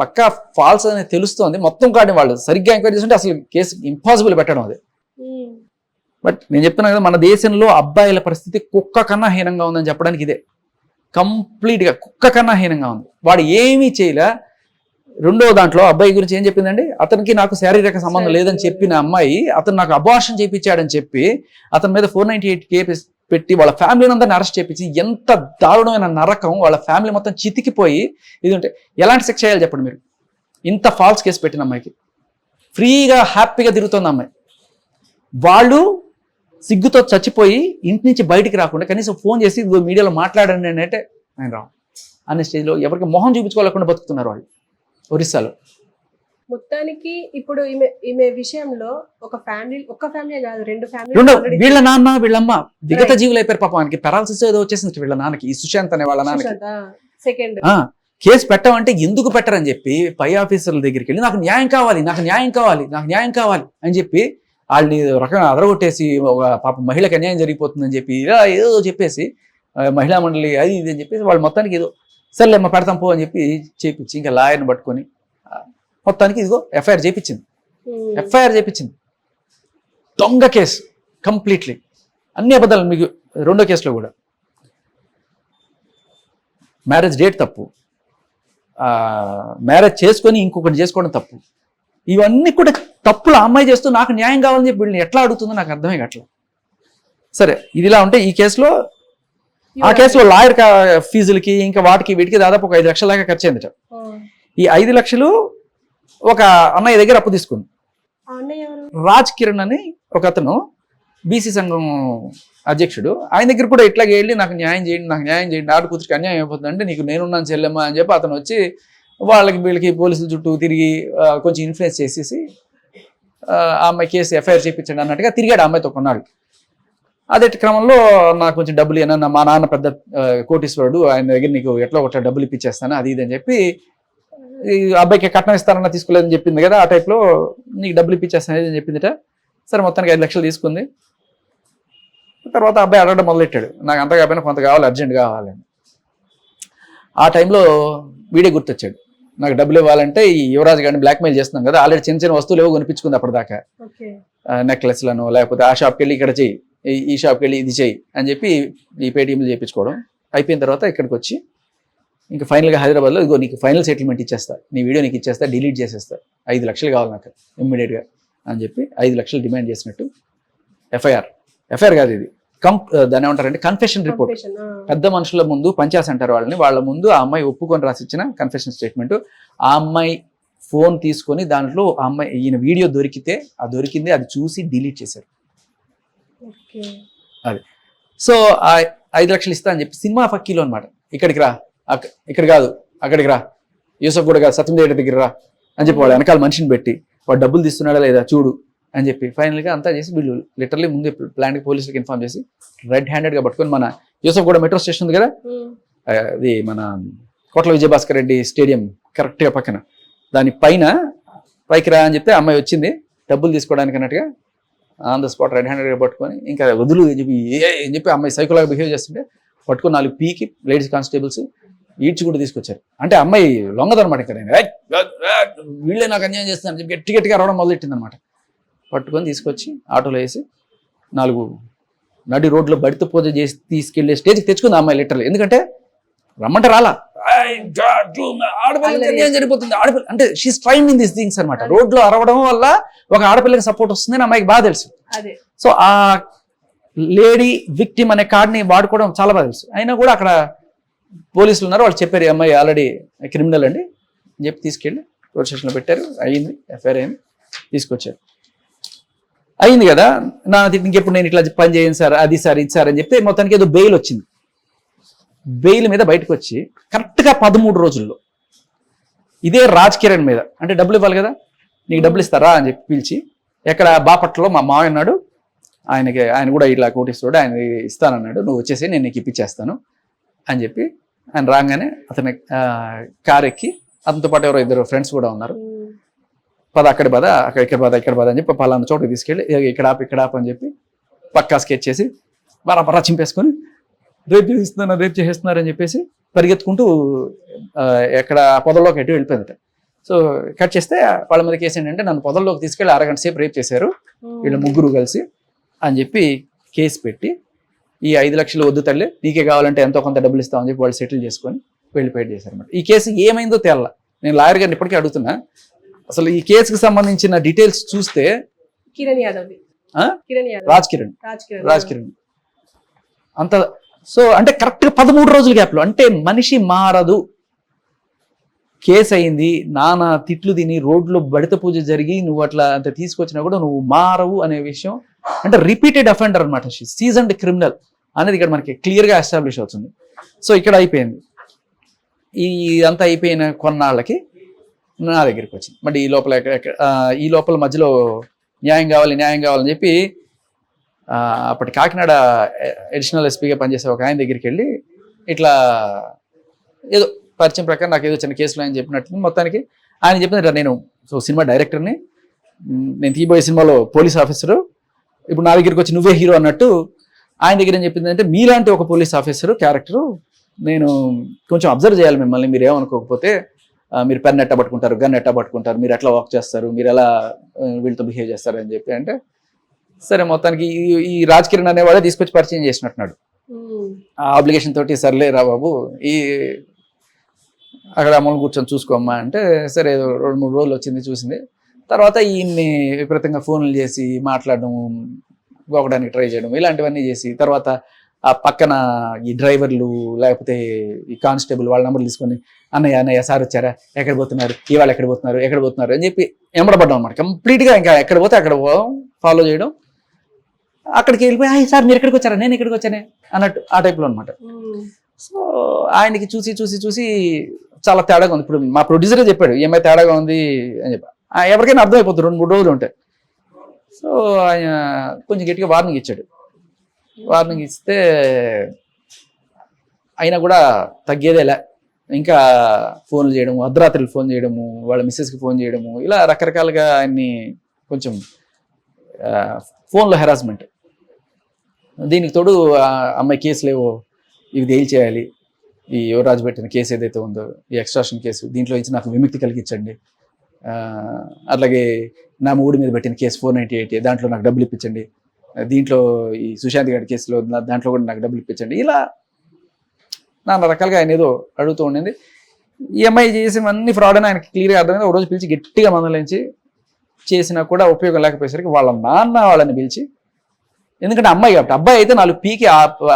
పక్కా ఫాల్స్ అనేది తెలుస్తోంది, మొత్తం కానీ వాళ్ళు సరిగ్గా ఎంక్వైరీ చేస్తుంటే అసలు కేసు ఇంపాసిబుల్ పెట్టడం అది. బట్ నేను చెప్తున్నాను కదా, మన దేశంలో అబ్బాయిల పరిస్థితి కుక్క కన్నా హీనంగా ఉందని చెప్పడానికి ఇదే. కంప్లీట్గా కుక్క కన్నా హీనంగా ఉంది. వాడు ఏమీ చేయలే. రెండో దాంట్లో అబ్బాయి గురించి ఏం చెప్పిందండి, అతనికి నాకు శారీరక సంబంధం లేదని చెప్పిన అమ్మాయి అతను నాకు అబార్షన్ చేయించాడని చెప్పి అతని మీద 498 కేసు పెట్టి వాళ్ళ ఫ్యామిలీని అందరిని అరెస్ట్ చేయించి, ఎంత దారుణమైన నరకం, వాళ్ళ ఫ్యామిలీ మొత్తం చితికిపోయి ఇది ఉంటే ఎలాంటి శిక్ష చేయాలి చెప్పండి మీరు? ఇంత ఫాల్స్ కేసు పెట్టిన అమ్మాయికి ఫ్రీగా హ్యాపీగా తిరుగుతుంది అమ్మాయి. వాళ్ళు సిగ్గుతో చచ్చిపోయి ఇంటి నుంచి బయటికి రాకుండా కనీసం ఫోన్ చేసి మీడియాలో మాట్లాడండి అంటే నేను రావు అనే స్టేజ్లో ఎవరికి మొహం చూపించుకోలేకుండా బతుకుతున్నారు వాళ్ళు ఒరిస్సాలో. మొత్తానికి ఇప్పుడు ఈమె విషయంలో ఒక ఫ్యామిలీ కాదు, రెండు వీళ్ళ నాన్న వీళ్ళమ్మ విగత జీవులు అయిపోయారు పాపం. ఆయనకి పెరాలసిస్ ఏదో వచ్చేసింది వీళ్ళ నాన్నకి, ఈ సుశాంత్ అనే వాళ్ళ నాన్నకి. సెకండ్ కేసు పెట్టమంటే ఎందుకు పెట్టరని చెప్పి పై ఆఫీసర్ల దగ్గరికి వెళ్ళి నాకు న్యాయం కావాలి అని చెప్పి వాళ్ళని రకంగా అదరగొట్టేసి ఒక పాప మహిళకి అన్యాయం జరిగిపోతుందని చెప్పి ఇలా ఏదో చెప్పేసి మహిళా మండలి అది ఇది అని చెప్పేసి వాళ్ళు మొత్తానికి ఏదో సర్లేమ్మ పెడతాం పో అని చెప్పి చేయించి ఇంకా లాయర్ని పట్టుకొని మొత్తానికి ఇదిగో ఎఫ్ఐఆర్ చేయించింది. దొంగ కేసు కంప్లీట్లీ, అన్ని అబద్ధాలు. మీకు రెండో కేసులో కూడా మ్యారేజ్ డేట్ తప్పు, మ్యారేజ్ చేసుకొని ఇంకొకటి చేసుకోవడం తప్పు, ఇవన్నీ కూడా తప్పులు అమ్మాయి చేస్తూ నాకు న్యాయం కావాలని చెప్పి వీళ్ళని ఎట్లా అడుగుతుందో నాకు అర్థమే కావట్లేదు. సరే ఇదిలా ఉంటే ఆ కేసులో లాయర్ ఫీజులకి ఇంకా వాటికి వీటికి దాదాపు ఒక 5 లక్షల దాకా ఖర్చు అయిందట. ఈ 5 లక్షలు ఒక అన్నయ్య దగ్గర అప్పు తీసుకుంది. రాజ్ కిరణ్ అని ఒక అతను బీసీ సంఘం అధ్యక్షుడు, ఆయన దగ్గర కూడా ఇట్లాగే వెళ్ళి నాకు న్యాయం చేయండి ఆడ కూతురికి అన్యాయం అయిపోతుంది అంటే నీకు నేనున్నాను చెల్లెమ్మ అని చెప్పి అతను వచ్చి వాళ్ళకి వీళ్ళకి పోలీసుల చుట్టూ తిరిగి కొంచెం ఇన్ఫ్లుయెన్స్ చేసేసి ఆ అమ్మాయి కేసు ఎఫ్ఐఆర్ చేయించండి అన్నట్టుగా తిరిగాడు ఆ అమ్మాయితో కొన్నాడు. అదే క్రమంలో నాకు కొంచెం డబ్బులు ఏమన్నా, మా నాన్న పెద్ద కోటీశ్వరుడు, ఆయన దగ్గర నీకు ఎట్లా ఒకటి డబ్బులు ఇప్పించేస్తాను అది ఇది అని చెప్పి, ఈ అబ్బాయికి కట్నం ఇస్తానన్నా తీసుకోలేదని చెప్పింది కదా, ఆ టైప్లో నీకు డబ్బులు ఇప్పించేస్తాను అని చెప్పిందిట. సరే మొత్తానికి 5 లక్షలు తీసుకుంది. తర్వాత అబ్బాయి అడగడం మొదలెట్టాడు, నాకు అంత కాకపోయినా కొంత కావాలి, అర్జెంట్ కావాలని. ఆ టైంలో వీడే గుర్తొచ్చాడు, నాకు డబ్బులు ఇవ్వాలంటే ఈ యువరాజ్ గారిని బ్లాక్మెయిల్ చేస్తున్నాం కదా, ఆల్రెడీ చిన్న చిన్న వస్తువులు ఏవో కొనిపించుకుంది అప్పటిదాకా, నెక్లెస్లను లేకపోతే ఆ షాప్కి వెళ్ళి ఇక్కడ చెయ్యి, ఈ షాప్కి వెళ్ళి ఇది చెయ్యి అని చెప్పి ఈ పేటీఎంలు చేయించుకోవడం అయిపోయిన తర్వాత ఇక్కడికి వచ్చి ఇంకా ఫైనల్గా హైదరాబాద్లో ఇదిగో నీకు ఫైనల్ సెటిల్మెంట్ ఇచ్చేస్తా, నీ వీడియో నీకు ఇచ్చేస్తా, డిలీట్ చేసేస్తా, 5 లక్షలు కావాలి నాకు ఇమ్మీడియట్గా అని చెప్పి 5 లక్షలు డిమాండ్ చేసినట్టు ఎఫ్ఐఆర్ కాదు ఇది, దాన్ని ఏమంటారంటే కన్ఫెషన్ రిపోర్ట్. పెద్ద మనుషుల ముందు పంచాయత్ అంటారు వాళ్ళని, వాళ్ళ ముందు ఆ అమ్మాయి ఒప్పుకొని రాసిచ్చిన కన్ఫెషన్ స్టేట్మెంట్. ఆ అమ్మాయి ఫోన్ తీసుకొని దాంట్లో ఆ అమ్మాయి ఈయన వీడియో దొరికింది, అది చూసి డిలీట్ చేశారు. అది సో ఆ 5 లక్షలు ఇస్తా అని చెప్పి సినిమా ఫక్కీలో అనమాట, ఇక్కడికి రా, ఇక్కడ కాదు అక్కడికి రా, యూసఫ్ కూడా కాదు సత్యం దగ్గర రా అని చెప్పి వాడు వెనకాల మనిషిని పెట్టి వాడు డబ్బులు తీస్తున్నాడా లేదా చూడు అని చెప్పి ఫైనల్గా అంతా చేసి వీళ్ళు లిటరల్లీ ముందే ప్లాన్కి పోలీసులకు ఇన్ఫార్మ్ చేసి రెడ్ హ్యాండెడ్గా పట్టుకొని మన యూసఫ్ కూడా మెట్రో స్టేషన్ ఉంది కదా, అది మన కోట్ల విజయభాస్కర్ రెడ్డి స్టేడియం కరెక్ట్గా పక్కన, దాని పైకి రా అని చెప్తే అమ్మాయి వచ్చింది డబ్బులు తీసుకోవడానికి అన్నట్టుగా ఆన్ ద స్పాట్ రెడ్ హ్యాండెడ్గా పట్టుకొని ఇంకా వదులు అని చెప్పి అమ్మాయి సైకోలాగా బిహేవ్ చేస్తుంటే పట్టుకొని 4 పీకి లేడీస్ కానిస్టేబుల్స్ ఈడ్చి కూడా తీసుకొచ్చారు. అంటే అమ్మాయి లొంగదనమాట, ఇక్కడ వీళ్ళే నాకు అన్యాయం చేస్తున్నాను చెప్పి గట్టిగా రావడం మొదలెట్టింది అనమాట. పట్టుకొని తీసుకొచ్చి ఆటోలో వేసి 4 నడి రోడ్లో బడితో పూజ చేసి తీసుకెళ్లే స్టేజ్కి తెచ్చుకుంది అమ్మాయి లిటరల్. ఎందుకంటే రమ్మంటే రాలా, ఆడపిల్లకి అన్యాయం జరిగిపోతుంది, ఆడపిల్ల అంటే she's train in this things అనమాట. రోడ్లో అరవడం వల్ల ఒక ఆడపిల్లకి సపోర్ట్ వస్తుందని అమ్మాయికి బాగా తెలుసు. సో ఆ లేడీ విక్టిమ్ అనే కార్డ్ని వాడుకోవడం చాలా బాగా తెలుసు. అయినా కూడా అక్కడ పోలీసులు ఉన్నారు, వాళ్ళు చెప్పారు ఈ అమ్మాయి ఆల్రెడీ క్రిమినల్ అండి అని చెప్పి తీసుకెళ్ళి పోలీస్ స్టేషన్లో పెట్టారు. అయ్యింది, ఎఫ్ఐఆర్ అయింది, తీసుకొచ్చారు. అయింది కదా, ఇంకెప్పుడు నేను ఇట్లా పని చేయను సార్, అది సార్ ఇది సార్ అని చెప్తే మొత్తానికి ఏదో బెయిల్ వచ్చింది. బెయిల్ మీద బయటకు వచ్చి కరెక్ట్గా 13 రోజుల్లో ఇదే రాజ్ కిరణ్ మీద, అంటే డబ్బులు ఇవ్వాలి కదా, నీకు డబ్బులు ఇస్తారా అని చెప్పి పిలిచి, ఎక్కడ బాపట్లలో మా మావయ్య ఉన్నాడు, ఆయన కూడా ఇట్లా కోటిస్తాడు, ఆయన ఇస్తానన్నాడు, నువ్వు వచ్చేసి నేను నీకు ఇప్పించేస్తాను అని చెప్పి ఆయన రాగానే అతని కార్ ఎక్కి అతనితో పాటు ఎవరో 2 ఫ్రెండ్స్ కూడా ఉన్నారు, పద అక్కడ పద ఇక్కడ పద అని చెప్పి పలానా చోటుకి తీసుకెళ్ళి ఇక్కడ ఆపు అని చెప్పి పక్కా స్కెచ్ చేసి బరా చింపేసుకొని రేప్ చేస్తున్నారు అని చెప్పేసి పరిగెత్తుకుంటూ ఎక్కడ పొదలోకి ఎటు వెళ్ళిపోయిందట. సో కట్ చేస్తే వాళ్ళ మీద కేసు ఏంటంటే నన్ను పొదల్లోకి తీసుకెళ్ళి అరగంట సేపు రేప్ చేశారు వీళ్ళ ముగ్గురు కలిసి అని చెప్పి కేసు పెట్టి ఈ 5 లక్షలు వద్దు తల్లి నీకే కావాలంటే ఎంతో కొంత డబ్బులు ఇస్తామని చెప్పి వాళ్ళు సెటిల్ చేసుకొని వెళ్ళిపోయి చేశారు అనమాట. ఈ కేసు ఏమైందో తెల్ల. నేను లాయర్ గారిని ఇప్పటికీ అడుగుతున్నా, అసలు ఈ కేసుకి సంబంధించిన డీటెయిల్స్ చూస్తే కిరణ్ యాదవ్ రాజ్ కిరణ్ అంత. సో అంటే కరెక్ట్ గా 13 రోజుల గ్యాప్ లో, అంటే మనిషి మారదు. కేసు అయింది, నానా తిట్లు తిని రోడ్లో బడిత పూజ జరిగి నువ్వు అట్లా అంత తీసుకొచ్చినా కూడా నువ్వు మారవు అనే విషయం, అంటే రిపీటెడ్ అఫెండర్ అనమాట, సీజన్డ్ క్రిమినల్ అనేది ఇక్కడ మనకి క్లియర్ గా ఎస్టాబ్లిష్ అవుతుంది. సో ఇక్కడ అయిపోయింది. అంతా అయిపోయిన కొన్నాళ్ళకి నా దగ్గరికి వచ్చింది. మరి ఈ లోపల మధ్యలో న్యాయం కావాలని చెప్పి అప్పటి కాకినాడ అడిషనల్ ఎస్పీగా పనిచేసే ఒక ఆయన దగ్గరికి వెళ్ళి ఇట్లా ఏదో పరిచయం ప్రకారం నాకు ఏదో చిన్న కేసులు ఆయన చెప్పినట్టు మొత్తానికి ఆయన చెప్పినట్టు నేను సినిమా డైరెక్టర్ని, నేను తీయబోయే సినిమాలో పోలీస్ ఆఫీసరు, ఇప్పుడు నా దగ్గరికి వచ్చి నువ్వే హీరో అన్నట్టు ఆయన దగ్గర ఏం చెప్పింది అంటే, మీలాంటి ఒక పోలీస్ ఆఫీసరు క్యారెక్టరు నేను కొంచెం అబ్జర్వ్ చేయాలి మిమ్మల్ని, మీరు ఏమనుకోకపోతే మీరు పెన్ ఎట్టా పట్టుకుంటారు, గన్ ఎట్టా పట్టుకుంటారు, మీరు ఎట్లా వాక్ చేస్తారు, మీరు ఎలా వీళ్ళతో బిహేవ్ చేస్తారు అని చెప్పి అంటే, సరే మొత్తానికి ఈ రాజ్ కిరణ్ అనేవాడే తీసుకొచ్చి పరిచయం చేసినట్టున్నాడు. ఆ అప్లికేషన్ తోటి సర్లే రా బాబు అక్కడ అమ్మని కూర్చొని చూసుకోమ్మా అంటే, సరే 2-3 రోజులు వచ్చింది చూసింది. తర్వాత ఈయన్ని విపరీతంగా ఫోన్లు చేసి మాట్లాడడం, గోకడానికి ట్రై చేయడం ఇలాంటివన్నీ చేసి, తర్వాత ఆ పక్కన ఈ డ్రైవర్లు లేకపోతే ఈ కానిస్టేబుల్ వాళ్ళ నెంబర్లు తీసుకొని అన్నయ్య సార్ వచ్చారా, ఎక్కడ పోతున్నారు, ఇవాళ ఎక్కడ పోతున్నారు అని చెప్పి ఎంబడబడ్డాం అనమాట. కంప్లీట్గా ఇంకా ఎక్కడ పోతే అక్కడ ఫాలో చేయడం. అక్కడికి వెళ్ళిపోయి సార్ మీరు ఎక్కడికి వచ్చారా, నేను ఎక్కడికి వచ్చానే అన్నట్టు ఆ టైప్లో అనమాట. సో ఆయనకి చూసి చాలా తేడాగా ఉంది. ఇప్పుడు మా ప్రొడ్యూసరే చెప్పాడు ఏమై తేడాగా ఉంది అని చెప్పి, ఎవరికైనా అర్థమైపోతుంది 2-3 రోజులు ఉంటాయి. సో ఆయన కొంచెం గట్టిగా వార్నింగ్ ఇచ్చాడు. వార్నింగ్ ఇస్తే అయినా కూడా తగ్గేదేలే, ఇంకా ఫోన్లు చేయడము, అర్ధరాత్రులు ఫోన్ చేయడము, వాళ్ళ మిస్సెస్కి ఫోన్ చేయడము, ఇలా రకరకాలుగా ఆయన్ని కొంచెం ఫోన్లో హెరాస్మెంట్. దీనికి తోడు అమ్మాయి కేసు లేవో ఇవి డీల్ చేయాలి, ఈ యువరాజు పెట్టిన కేసు ఏదైతే ఉందో ఈ ఎక్స్ట్రాషన్ కేసు, దీంట్లో ఇచ్చి నాకు విముక్తి కలిగించండి, అట్లాగే నా మూడు మీద పెట్టిన కేసు 498 దాంట్లో నాకు డబ్బులు ఇప్పించండి, దీంట్లో ఈ సుశాంత్ గారి కేసులో దాంట్లో కూడా నాకు డబ్బులు ఇప్పించండి, ఇలా నాన్న రకాలుగా ఆయన ఏదో అడుగుతూ ఉండింది. ఈఎంఐ చేసేవన్నీ ఫ్రాడ్ అని ఆయనకి క్లియర్గా అర్థమైంది. ఒక రోజు పిలిచి గట్టిగా మందలించి చేసినా కూడా ఉపయోగం లేకపోయేసరికి వాళ్ళ నాన్న వాళ్ళని పిలిచి, ఎందుకంటే అమ్మాయి కాబట్టి, అబ్బాయి అయితే 4 పీకి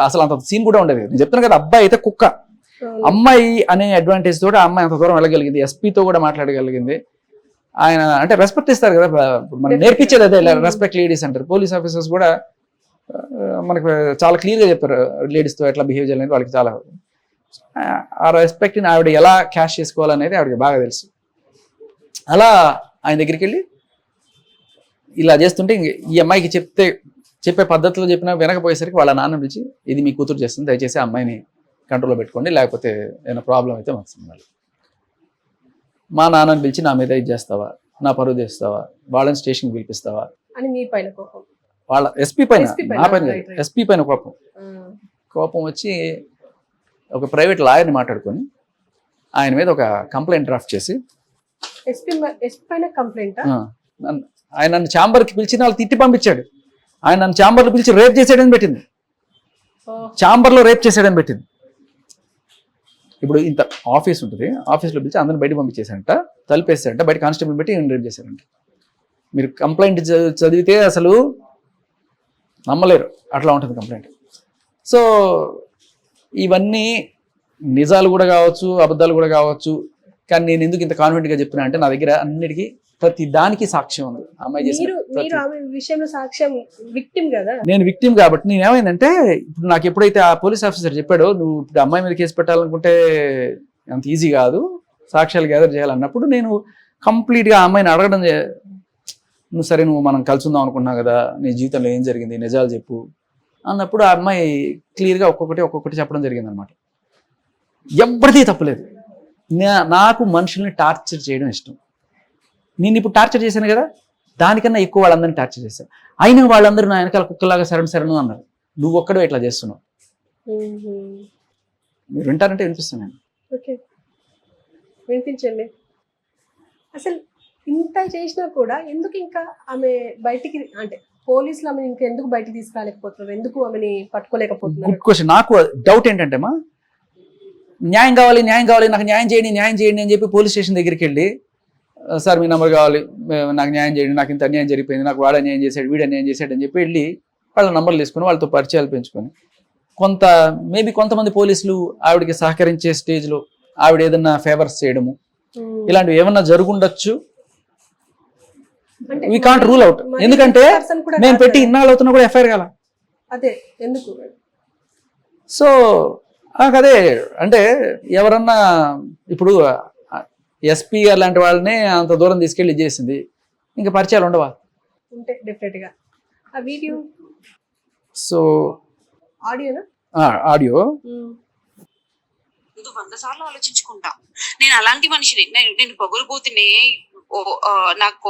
అసలు అంత సీన్ కూడా ఉండేది. నేను చెప్తాను కదా, అబ్బాయి అయితే కుక్క, అమ్మాయి అనే అడ్వాంటేజ్ తోటి అమ్మాయి అంత దూరం వెళ్ళగలిగింది, ఎస్పీతో కూడా మాట్లాడగలిగింది. ఆయన అంటే రెస్పెక్ట్ ఇస్తారు కదా, మనం నేర్పించేది అదే, రెస్పెక్ట్ లేడీస్ అంటారు. పోలీస్ ఆఫీసర్స్ కూడా మనకు చాలా క్లియర్గా చెప్పారు లేడీస్తో ఎట్లా బిహేవ్ చేయాలనేది వాళ్ళకి చాలా. ఆ రెస్పెక్ట్ని ఆవిడ ఎలా క్యాష్ చేసుకోవాలనేది ఆవిడకి బాగా తెలుసు. అలా ఆయన దగ్గరికి వెళ్ళి ఇలా చేస్తుంటే ఈ అమ్మాయికి చెప్పే పద్ధతిలో చెప్పినా వినకపోయేసరికి వాళ్ళ నాన్న పిలిచి, ఇది మీ కూతురు చేస్తుంది, దయచేసి ఆ అమ్మాయిని కంట్రోల్లో పెట్టుకోండి, లేకపోతే ఏదైనా ప్రాబ్లం అయితే వస్తుంది. మా నాన్నని పిలిచి నా మీద ఇది చేస్తావా, నా పరువు చేస్తావా, వాళ్ళని స్టేషన్కి పిలిపిస్తావా అని మీ పైన కోపం, వాళ్ళ ఎస్పీ పైన, నా పైన ఎస్పీ పైన కోపం వచ్చి ఒక ప్రైవేట్ లాయర్ని మాట్లాడుకొని ఆయన మీద ఒక కంప్లైంట్ డ్రాఫ్ట్ చేసి, ఆయన నన్ను ఛాంబర్కి పిలిచి వాళ్ళు తిట్టి పంపించాడు. ఆయన నన్ను ఛాంబర్లో పిలిచి రేప్ చేసాడని పెట్టింది, ఛాంబర్లో రేప్ చేసాడని పెట్టింది. ఇప్పుడు ఇంత ఆఫీస్ ఉంటుంది, ఆఫీస్లో పిలిచి అందరిని బయట పంపించేసారంట, తలిపేసారంట, బయట కానిస్టేబుల్ పెట్టి రేప్ చేశారంట. మీరు కంప్లైంట్ చదివితే అసలు నమ్మలేరు, అట్లా ఉంటుంది కంప్లైంట్. సో ఇవన్నీ నిజాలు కూడా కావచ్చు, అబద్ధాలు కూడా కావచ్చు. కానీ నేను ఎందుకు ఇంత కాన్ఫిడెంట్గా చెప్తున్నా అంటే, నా దగ్గర అన్నిటికీ ప్రతి దానికి సాక్ష్యం ఉంది. అమ్మాయి చేసిన విషయంలో సాక్ష్యం విక్టిమ్ కదా, నేను విక్టిమ్ కాబట్టి నేను ఏమైందంటే, ఇప్పుడు నాకు ఎప్పుడైతే ఆ పోలీస్ ఆఫీసర్ చెప్పాడో, నువ్వు ఇప్పుడు అమ్మాయి మీద కేసు పెట్టాలనుకుంటే అంత ఈజీ కాదు, సాక్ష్యాలు గ్యాదర్ చేయాలన్నప్పుడు నేను కంప్లీట్గా ఆ అమ్మాయిని అడగడం, నువ్వు సరే నువ్వు మనం కలిసి ఉందాం అనుకున్నావు కదా, నీ జీవితంలో ఏం జరిగింది నిజాలు చెప్పు అన్నప్పుడు ఆ అమ్మాయి క్లియర్గా ఒక్కొక్కటి చెప్పడం జరిగింది అనమాట. ఎవరిది తప్పలేదు, నాకు మనుషుల్ని టార్చర్ చేయడం ఇష్టం. నేను ఇప్పుడు టార్చర్ చేశాను కదా, దానికన్నా ఎక్కువ వాళ్ళందరినీ టార్చర్ చేశాను. అయినా వాళ్ళందరూ నా వెనకాల కుక్కలాగా శరణు అన్నారు. నువ్వు ఒక్కడో ఇట్లా చేస్తున్నావు. మీరు వింటారంటే వినిపిస్తాను నేను. వినిపించండి. అసలు ఇంత చేసినా కూడా ఎందుకు ఇంకా ఆమె బయటికి అంటే పోలీసులు ఆమె ఇంకా ఎందుకు బయటికి తీసుకురాలేకపోతున్నారు, ఎందుకు ఆమెని పట్టుకోలేకపోతున్నారు? Good question. నాకు డౌట్ ఏంటంటే మా న్యాయం కావాలి నాకు న్యాయం చేయండి అని చెప్పి పోలీస్ స్టేషన్ దగ్గరికి వెళ్ళి సార్ మీ నెంబర్ కావాలి, నాకు న్యాయం చేయండి, నాకు ఇంత అన్యాయం జరిగిపోయింది, నాకు వాడు అన్యాయం చేశాడు, వీడు అన్యాయం చేశాడు అని చెప్పి వెళ్ళి వాళ్ళ నంబర్లు తీసుకొని వాళ్ళతో పరిచయాలు పెంచుకొని మేబీ కొంతమంది పోలీసులు ఆవిడకి సహకరించే స్టేజ్లో ఆవిడ ఏదన్నా ఫేవర్స్ చేయడము ఇలాంటివి ఏమన్నా జరుగుండొచ్చు. అంటే వీ కాంట్ రూల్ అవుట్. మరి ఎందుకంటే person కూడా నేను కాదు పెట్టి కదా. ఇన్నాళ్ళు అవుతున్నా కూడా ఎఫ్ఐఆర్ కాల. అదే ఎందుకు? సో అదే అంటే ఎవరన్నా ఇప్పుడు ఎస్పీ లాంటి వాళ్ళని అంత దూరం తీసుకెళ్ళి చేసింది, ఇంకా పరిచయాలు ఉండవా? ఉంటే డెఫినెట్ గా. ఆ వీడియో సో ఆడియోనా? ఆడియో ముందు 100 సార్లు ఆలోచించుకుంటా. నేను అలాంటి మనిషిని. నేను పొగరుబోతునే నాకు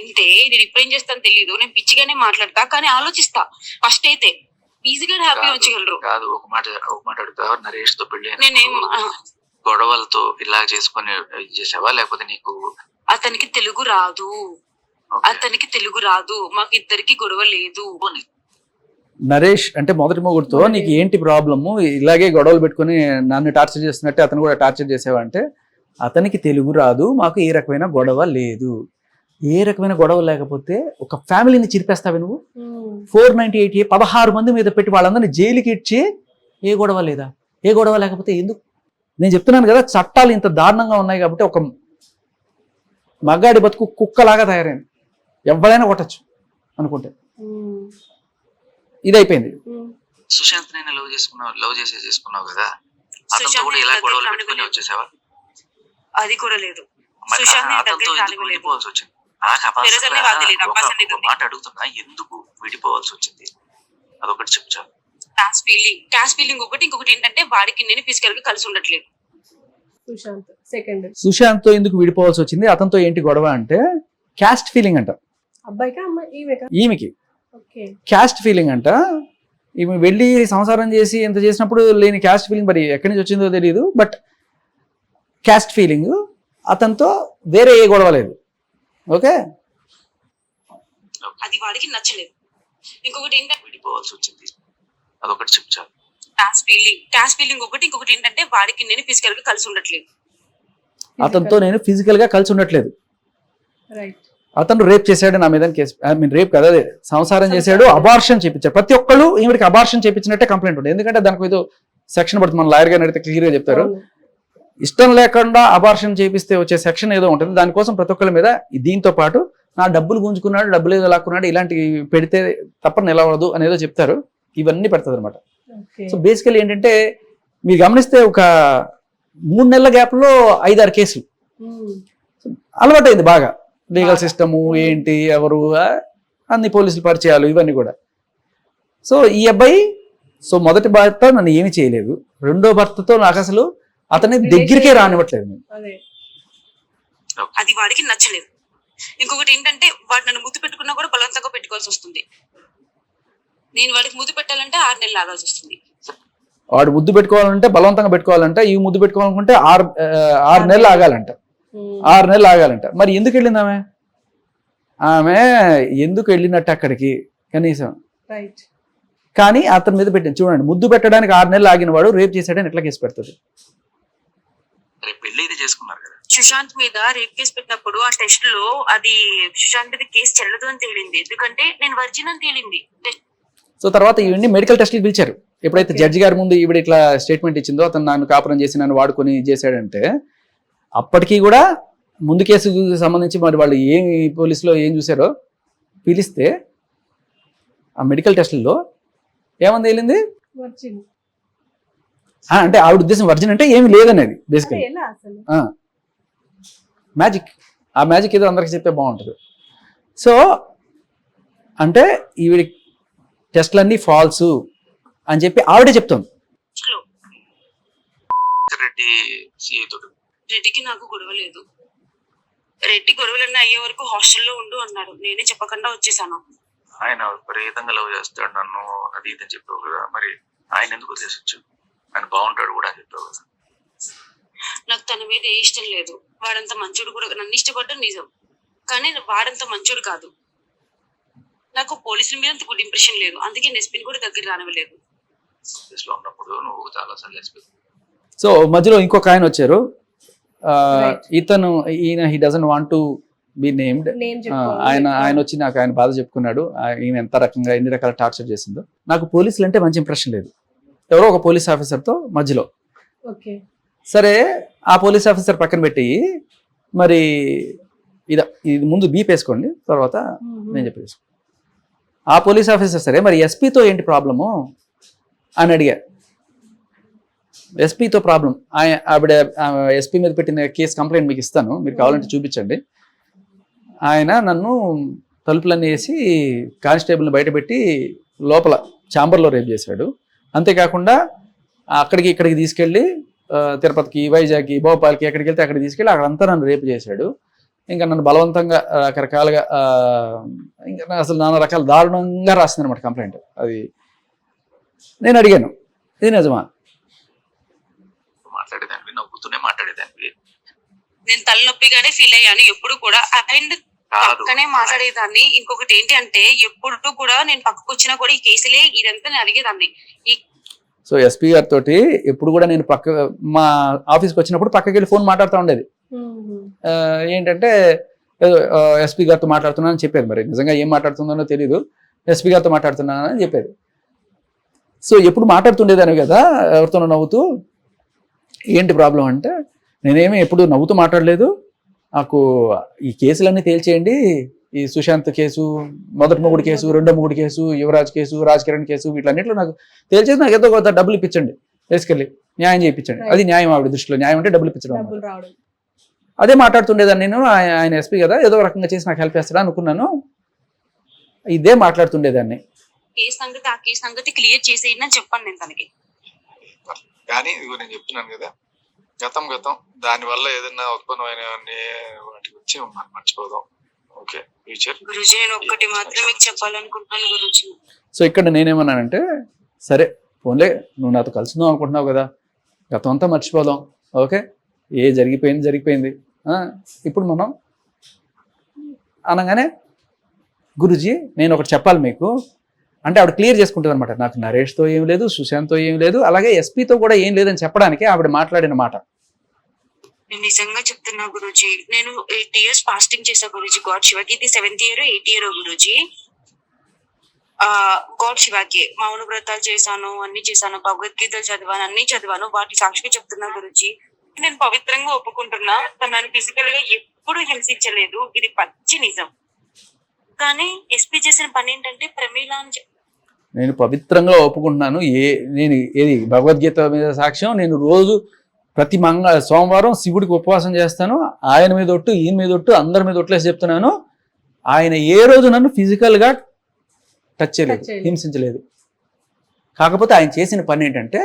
ఇంతే, నేను ఇప్పుడేం చేస్తాను తెలియదు, నేను పిచ్చిగానే మాట్లాడతా, కానీ ఆలోచిస్తా. ఫస్ట్ అయితే ఈజీగా హ్యాపీ వచ్చగలరు. కాదు, ఒక మాట అడుగుతా. నరేష్ తో పెళ్లి నేనేం గొడవలతో ఇలా చేసుకుని చేసావా, లేకపోతే నీకు అతనికి తెలుగు రాదు, మాకు ఇద్దరికి గొడవ లేదు. నరేష్ అంటే మొదటి మొగుడుతో నీకు ఏంటి ప్రాబ్లము, ఇలాగే గొడవలు పెట్టుకుని నన్ను టార్చర్ చేస్తున్నట్టే అతను కూడా టార్చర్ చేసావంటే అతనికి తెలుగు రాదు, మాకు ఏ రకమైన గొడవ లేదు. ఏ రకమైన గొడవ లేకపోతే ఒక ఫ్యామిలీని చిరిపేస్తావు నువ్వు. 498 16 మంది మీద పెట్టి వాళ్ళందరినీ జైలుకి ఇచ్చి ఏ గొడవ లేదా? ఏ గొడవ లేకపోతే ఎందుకు? నేను చెప్తున్నాను కదా, చట్టాలు ఇంత దారుణంగా ఉన్నాయి కాబట్టి ఒక మగాడి బతుకు కుక్కలాగా తయారైంది. ఎవరైనా కొట్టచ్చు అనుకుంటే. ఇది అయిపోయింది. సుశాంత్ నేను లవ్ చేసుకున్నావు కదా, అతనితో కూడా ఇలా గొడవలు పెట్టుకుని వచ్చేసావా? అది కూడా లేదు. అతనితో ఎందుకు విడిపోవాల్సి వచ్చింది? ఒక మాట అడుగుతున్నా, ఎందుకు విడిపోవాల్సి వచ్చింది? అదొకటి చెప్తా. క్యాష్ ఫీలింగ్ ఒకటి, ఇంకొకటి ఏంటంటే వాడికి నేను ఫిజికల్ గా కలిసి ఉండట్లేదు. సుశాంత్ తో ఎందుకు విడిపోవాల్సి వచ్చింది, అతనితో ఏంటి గొడవ అంటే క్యాస్ట్ ఫీలింగ్ అంట. అబ్బాయికా అమ్మాయి? ఈమెకి క్యాస్ట్ ఫీలింగ్ అంట. ఈమె వెళ్ళి సంసారం చేసి ఎంత చేసినప్పుడు లేని క్యాస్ట్ ఫీలింగ్ మరి ఎక్కడి నుంచి వచ్చిందో తెలియదు, బట్ క్యాస్ట్ ఫీలింగ్. అతనితో వేరే ఏ గొడవ లేదు. ఓకే, అది వాడికి నచ్చలేదు. ఇంకొకటి ఏంటంటే విడిపోవాల్సి వచ్చింది. అదొకటి చెప్తా. క్యాష్ ఫీలింగ్ ఒకటి, ఇంకొకటి ఏంటంటే వాడికి నేను ఫిజికల్ గా కలిసి ఉండట్లేదు. అతనితో నేను ఫిజికల్ గా కలిసి ఉండట్లేదు. రైట్. అతను రేప్ చేశాడు నా మీద కేసు. రేప్ కదా, అదే సంసారం చేశాడు, అబార్షన్ చేయించాడు. ప్రతి ఒక్కళ్ళు ఈవిడికి అబార్షన్ చేయించినట్టే కంప్లైంట్ ఉంటుంది. ఎందుకంటే దానికి ఏదో సెక్షన్ పడుతుంది. మన లాయర్ గారిని అడిగితే క్లియర్ గా చెప్తారు. ఇష్టం లేకుండా అబార్షన్ చేపిస్తే వచ్చే సెక్షన్ ఏదో ఉంటుంది. దానికోసం ప్రతి ఒక్కరి మీద దీంతో పాటు నా డబ్బులు గుంజుకున్నాడు, డబ్బులు ఏదో లాక్కున్నాడు, ఇలాంటివి పెడితే తప్ప నిలవడదు అనేదో చెప్తారు. ఇవన్నీ పెడతారు అనమాట. సో బేసికలీ ఏంటంటే మీరు గమనిస్తే ఒక 3 నెలల గ్యాప్ లో 5-6 కేసులు అలవాటైంది బాగా. లీగల్ సిస్టము ఏంటి, ఎవరు, అన్ని పోలీసులు పరిచయాలు, ఇవన్నీ కూడా. సో ఈ అబ్బాయి మొదటి భర్త నన్ను ఏమి చేయలేదు, రెండో భర్తతో నాకు అసలు అతని దగ్గరికే రానివ్వట్లేదు. అది వాడికి నచ్చలేదు. ఇంకొకటి ఏంటంటే వాడు నన్ను ముద్దు పెట్టుకున్నా కూడా బలవంతంగా పెట్టుకోవాల్సి వస్తుంది. నేను వాడికి ముద్దు పెట్టాలంటే 6 నెలలు ఆగాల్సి వస్తుంది. వాడు ముద్దు పెట్టుకోవాలంటే బలవంతంగా పెట్టుకోవాలంటే, ఈ ముద్దు పెట్టుకోవాలనుకుంటే 6 నెలలు ఆగాలంట. 6 నెలలు ఆగాలంట. మరి ఎందుకు వెళ్ళింది ఆమె ఎందుకు వెళ్ళినట్టు అక్కడికి కనీసం? కానీ అతని మీద పెట్టింది. చూడండి, ముద్దు పెట్టడానికి 6 నెలలు ఆగిన వాడు రేప్ చేశాడని ఎట్లా కేసు పెడుతుంది? సుశాంత్ మీద రేప్ కేసు పెట్టినప్పుడు ఆ టెస్ట్ లో అది సుశాంత్ మీద కేసు చెల్లదు అని తేలింది. ఎందుకంటే నేను వర్జిన్ అని తేలింది. సో తర్వాత ఈవిడ్ని మెడికల్ టెస్ట్కి పిలిచారు. ఎప్పుడైతే జడ్జి గారి ముందు ఈవిడ ఇట్లా స్టేట్మెంట్ ఇచ్చిందో, అతను నన్ను కాపురం చేసి నన్ను వాడుకొని చేశాడంటే, అప్పటికీ కూడా ముందు కేసుకు సంబంధించి మరి వాళ్ళు పోలీసులో ఏం చూసారో పిలిస్తే ఆ మెడికల్ టెస్టుల్లో ఏమని తేలింది అంటే ఆవిడ ఉద్దేశం వర్జిన్ అంటే ఏమి లేదనేది. Basically magic. ఆ మ్యాజిక్ ఏదో అందరికి చెప్తే బాగుంటుంది. సో అంటే ఈవిడ టెస్ట్లన్నీ ఫాల్స్ అని చెప్పి ఆవిడే చెప్తుంది. రెడ్డికి నాకు గొడవ లేదు. రెడ్డి గొడవలన్నీ అయ్యే వరకు హాస్టల్లో ఉండు అన్నాడు. నేనే చెప్పకుండా వచ్చేసాను. ఆయన విపరీతంగా లవ్ చేస్తాడు నన్ను, అది ఇదని చెప్పావు కదా, మరి ఆయన ఎందుకు వదిలేసొచ్చు? ఆయన బాగుంటాడు కూడా అని చెప్పావు కదా. నాకు తన మీద ఏ ఇష్టం లేదు. వాడంత మంచోడు కూడా నన్ను ఇష్టపడ్డం నిజం, కానీ వాడంత మంచోడు కాదు. నాకు పోలీసుల మీద అంత గుడ్ ఇంప్రెషన్ లేదు, అందుకే ఎస్పీని కూడా దగ్గర రానివ్వలేదు. లో ఉన్నప్పుడు నువ్వు చాలా సార్లు ఎస్పీ. సో మధ్యలో ఇంకొక ఆయన వచ్చారు. Right. ఈయన he doesn't want to be named. Name ఆయన వచ్చి నాకు ఆయన బాధ చెప్పుకున్నాడు. ఈయన ఎంత రకంగా ఎన్ని రకాల టార్చర్ చేసిందో. నాకు పోలీసులు అంటే మంచి ఇంప్రెషన్ లేదు. ఎవరో ఒక పోలీస్ ఆఫీసర్తో మధ్యలో, ఓకే సరే ఆ పోలీస్ ఆఫీసర్ పక్కన పెట్టి మరి ఇది ముందు బీప్ వేసుకోండి, తర్వాత నేను చెప్పేసి. ఆ పోలీస్ ఆఫీసర్ సరే మరి ఎస్పీతో ఏంటి ప్రాబ్లము అని అడిగా. ఎస్పీతో ప్రాబ్లం, ఆవిడ ఎస్పీ మీద పెట్టిన కేసు కంప్లైంట్ మీకు ఇస్తాను, మీరు కావాలంటే చూపించండి. ఆయన నన్ను తలుపులన్నీ వేసి కానిస్టేబుల్ని బయటపెట్టి లోపల ఛాంబర్లో రేప్ చేశాడు. అంతేకాకుండా అక్కడికి ఇక్కడికి తీసుకెళ్ళి తిరుపతికి, వైజాగ్కి, భోపాల్కి ఎక్కడికి వెళ్తే అక్కడికి తీసుకెళ్ళి అక్కడంతా నన్ను రేపు చేశాడు. ఇంకా నన్ను బలవంతంగా రకరకాలుగా ఇంకా అసలు నానా రకాల దారుణంగా రాసింది అనమాట కంప్లైంట్. అది నేను అడిగాను, ఇది నిజమా? మాట్లాడేదానివి, నవ్వుతూనే మాట్లాడేదానివి. నేను తలనొప్పిగానే ఫీల్ అయ్యాను ఎప్పుడు కూడా. అండ్ పక్కనే మాట్లాడేదాన్ని. ఇంకొకటి ఏంటి అంటే ఎప్పుడు కూడా నేను పక్కకు వచ్చినా కూడా ఈ కేసులే ఇదంతా నేను అడిగేదాన్ని. సో ఎస్పీ గారితో ఎప్పుడు కూడా నేను మా ఆఫీస్కి వచ్చినప్పుడు పక్కకి వెళ్ళి ఫోన్ మాట్లాడుతూ ఉండేది. ఏంటంటే ఎస్పీ గారితో మాట్లాడుతున్నానని చెప్పేది. మరి నిజంగా ఏం మాట్లాడుతుందో తెలియదు, ఎస్పీ గారితో మాట్లాడుతున్నానని చెప్పేది. సో ఎప్పుడు మాట్లాడుతుండేదాన్ని కదా ఎవరితోనో నవ్వుతూ. ఏంటి ప్రాబ్లం అంటే, నేనేమి ఎప్పుడు నవ్వుతూ మాట్లాడలేదు, నాకు ఈ కేసులన్నీ తేల్చేయండి, ఈ సుశాంత్ కేసు, మొదటి మొగుడు కేసు, రెండో మొగుడు case, Yuvraj case, Raj Kiran case, వీటన్నిటిలో నాకు తేల్చేసి నాకు ఎంతో కొంత డబ్బులు ఇప్పించండి, తీసుకెళ్ళి న్యాయం చేయించండి. అది న్యాయం ఆవిడ దృష్టిలో. న్యాయం అంటే డబ్బులు ఇప్పించడం. అదే మాట్లాడుతుండేదాన్ని నేను. ఆయన ఎస్పీ కదా, ఏదో రకంగా చేసి నాకు హెల్ప్ చేస్తాడా అనుకున్నాను. ఇదే మాట్లాడుతుండేదాన్ని. ఆ కేసు సంగతి క్లియర్ చేసేయండి అని చెప్పాను నేను తనకి. కానీ ఇదిగో నేను చెప్తున్నాను కదా, గతం దానివల్ల ఏదైనా ఉత్పన్నమైన వాటి గురించి మనం మర్చిపోదాం. Okay, future. గురూజీ నేను ఒక్కటి మాత్రం మీకు చెప్పాలనుకుంటున్నాను గురూజీ. సో ఇక్కడ నేనేమన్నానంటే, సరే ఫోన్లే, నువ్వు నాతో కలుసుకుందాం అనుకుంటున్నావు కదా, గతం అంతా మర్చిపోదాం. ఓకే, జరిగిపోయింది. ఇప్పుడు మనం అనగానే, గురూజీ నేను ఒకటి చెప్పాలి మీకు అంటే ఆవిడ క్లియర్ చేసుకుంటుంది అనమాట. నాకు నరేష్తో ఏం లేదు, సుశాంత్తో ఏం లేదు, అలాగే ఎస్పీతో కూడా ఏం లేదని చెప్పడానికి ఆవిడ మాట్లాడిన మాట. నేను నిజంగా చెప్తున్నా గురూజీ, నేను 8 years ఫాస్టింగ్ చేశా గురూజీ. గాడ్ శివకి ఇది 7th year 8th year గురూజీ. గాడ్ శివకి మౌన వ్రతాలు చేశాను, అన్ని చేశాను, భగవద్గీతలు చదివాను, అన్ని చదివాను. వాటి సాక్షిగా చెప్తున్నా గురూజీ, నేను పవిత్రంగా ఒప్పుకుంటున్నా. తనని ఫిజికల్ గా ఎప్పుడు హింసించలేదు, ఇది పచ్చి నిజం. కానీ ఎస్పీ చేసిన పని ఏంటంటే ప్రమీల అని నేను పవిత్రంగా ఒప్పుకుంటున్నాను. ఏది భగవద్గీత మీద సాక్ష్యం. నేను రోజు ప్రతి సోమవారం శివుడికి ఉపవాసం చేస్తాను. ఆయన మీద ఒట్టు, ఈయన మీద ఒట్టు, అందరి మీద ఒట్లేసి చెప్తున్నాను. ఆయన ఏ రోజు నన్ను ఫిజికల్గా టచ్ చేయలేదు, హింసించలేదు. కాకపోతే ఆయన చేసిన పని ఏంటంటే,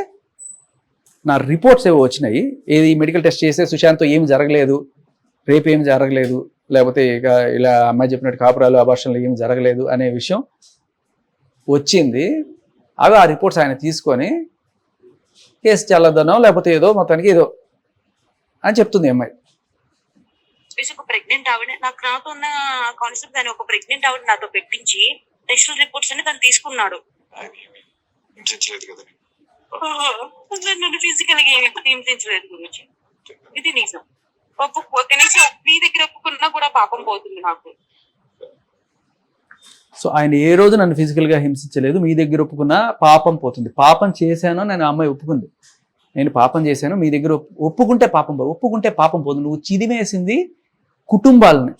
నా రిపోర్ట్స్ ఏవో వచ్చినాయి, ఏది మెడికల్ టెస్ట్ చేస్తే సుశాంత్తో ఏమి జరగలేదు, రేపు ఏమి జరగలేదు, లేకపోతే ఇక ఇలా అమ్మాయి చెప్పినట్టు కాపురాలు, అబార్షన్లు ఏమి జరగలేదు అనే విషయం వచ్చింది. అవి ఆ రిపోర్ట్స్ ఆయన తీసుకొని కేసు చల్లదనో లేకపోతే ఏదో మొత్తానికి ఏదో అని చెప్తుంది అమ్మాయి. ఒక ప్రెగ్నెంట్ ఆవిడ నాతో ఉన్న కాన్సెప్ట్, దాన్ని ఒక ప్రెగ్నెంట్ ఆవిడ నాతో పెట్టించి టెస్ట్ రిపోర్ట్స్ అని తను తీసుకున్నాడు. నన్ను ఫిజికల్ గా హింసించలేదు గురించి, ఇది నిజం. కనీసం మీ దగ్గర ఒప్పుకున్నా కూడా పాపం పోతుంది నాకు. సో ఆయన ఏ రోజు నన్ను ఫిజికల్గా హింసించలేదు, మీ దగ్గర ఒప్పుకున్నా పాపం పోతుంది. పాపం చేశాను నేను, అమ్మాయి ఒప్పుకుంది, నేను పాపం చేశాను, మీ దగ్గర ఒప్పుకుంటే పాపం పోదు. నువ్వు చిదిమేసింది కుటుంబాలని,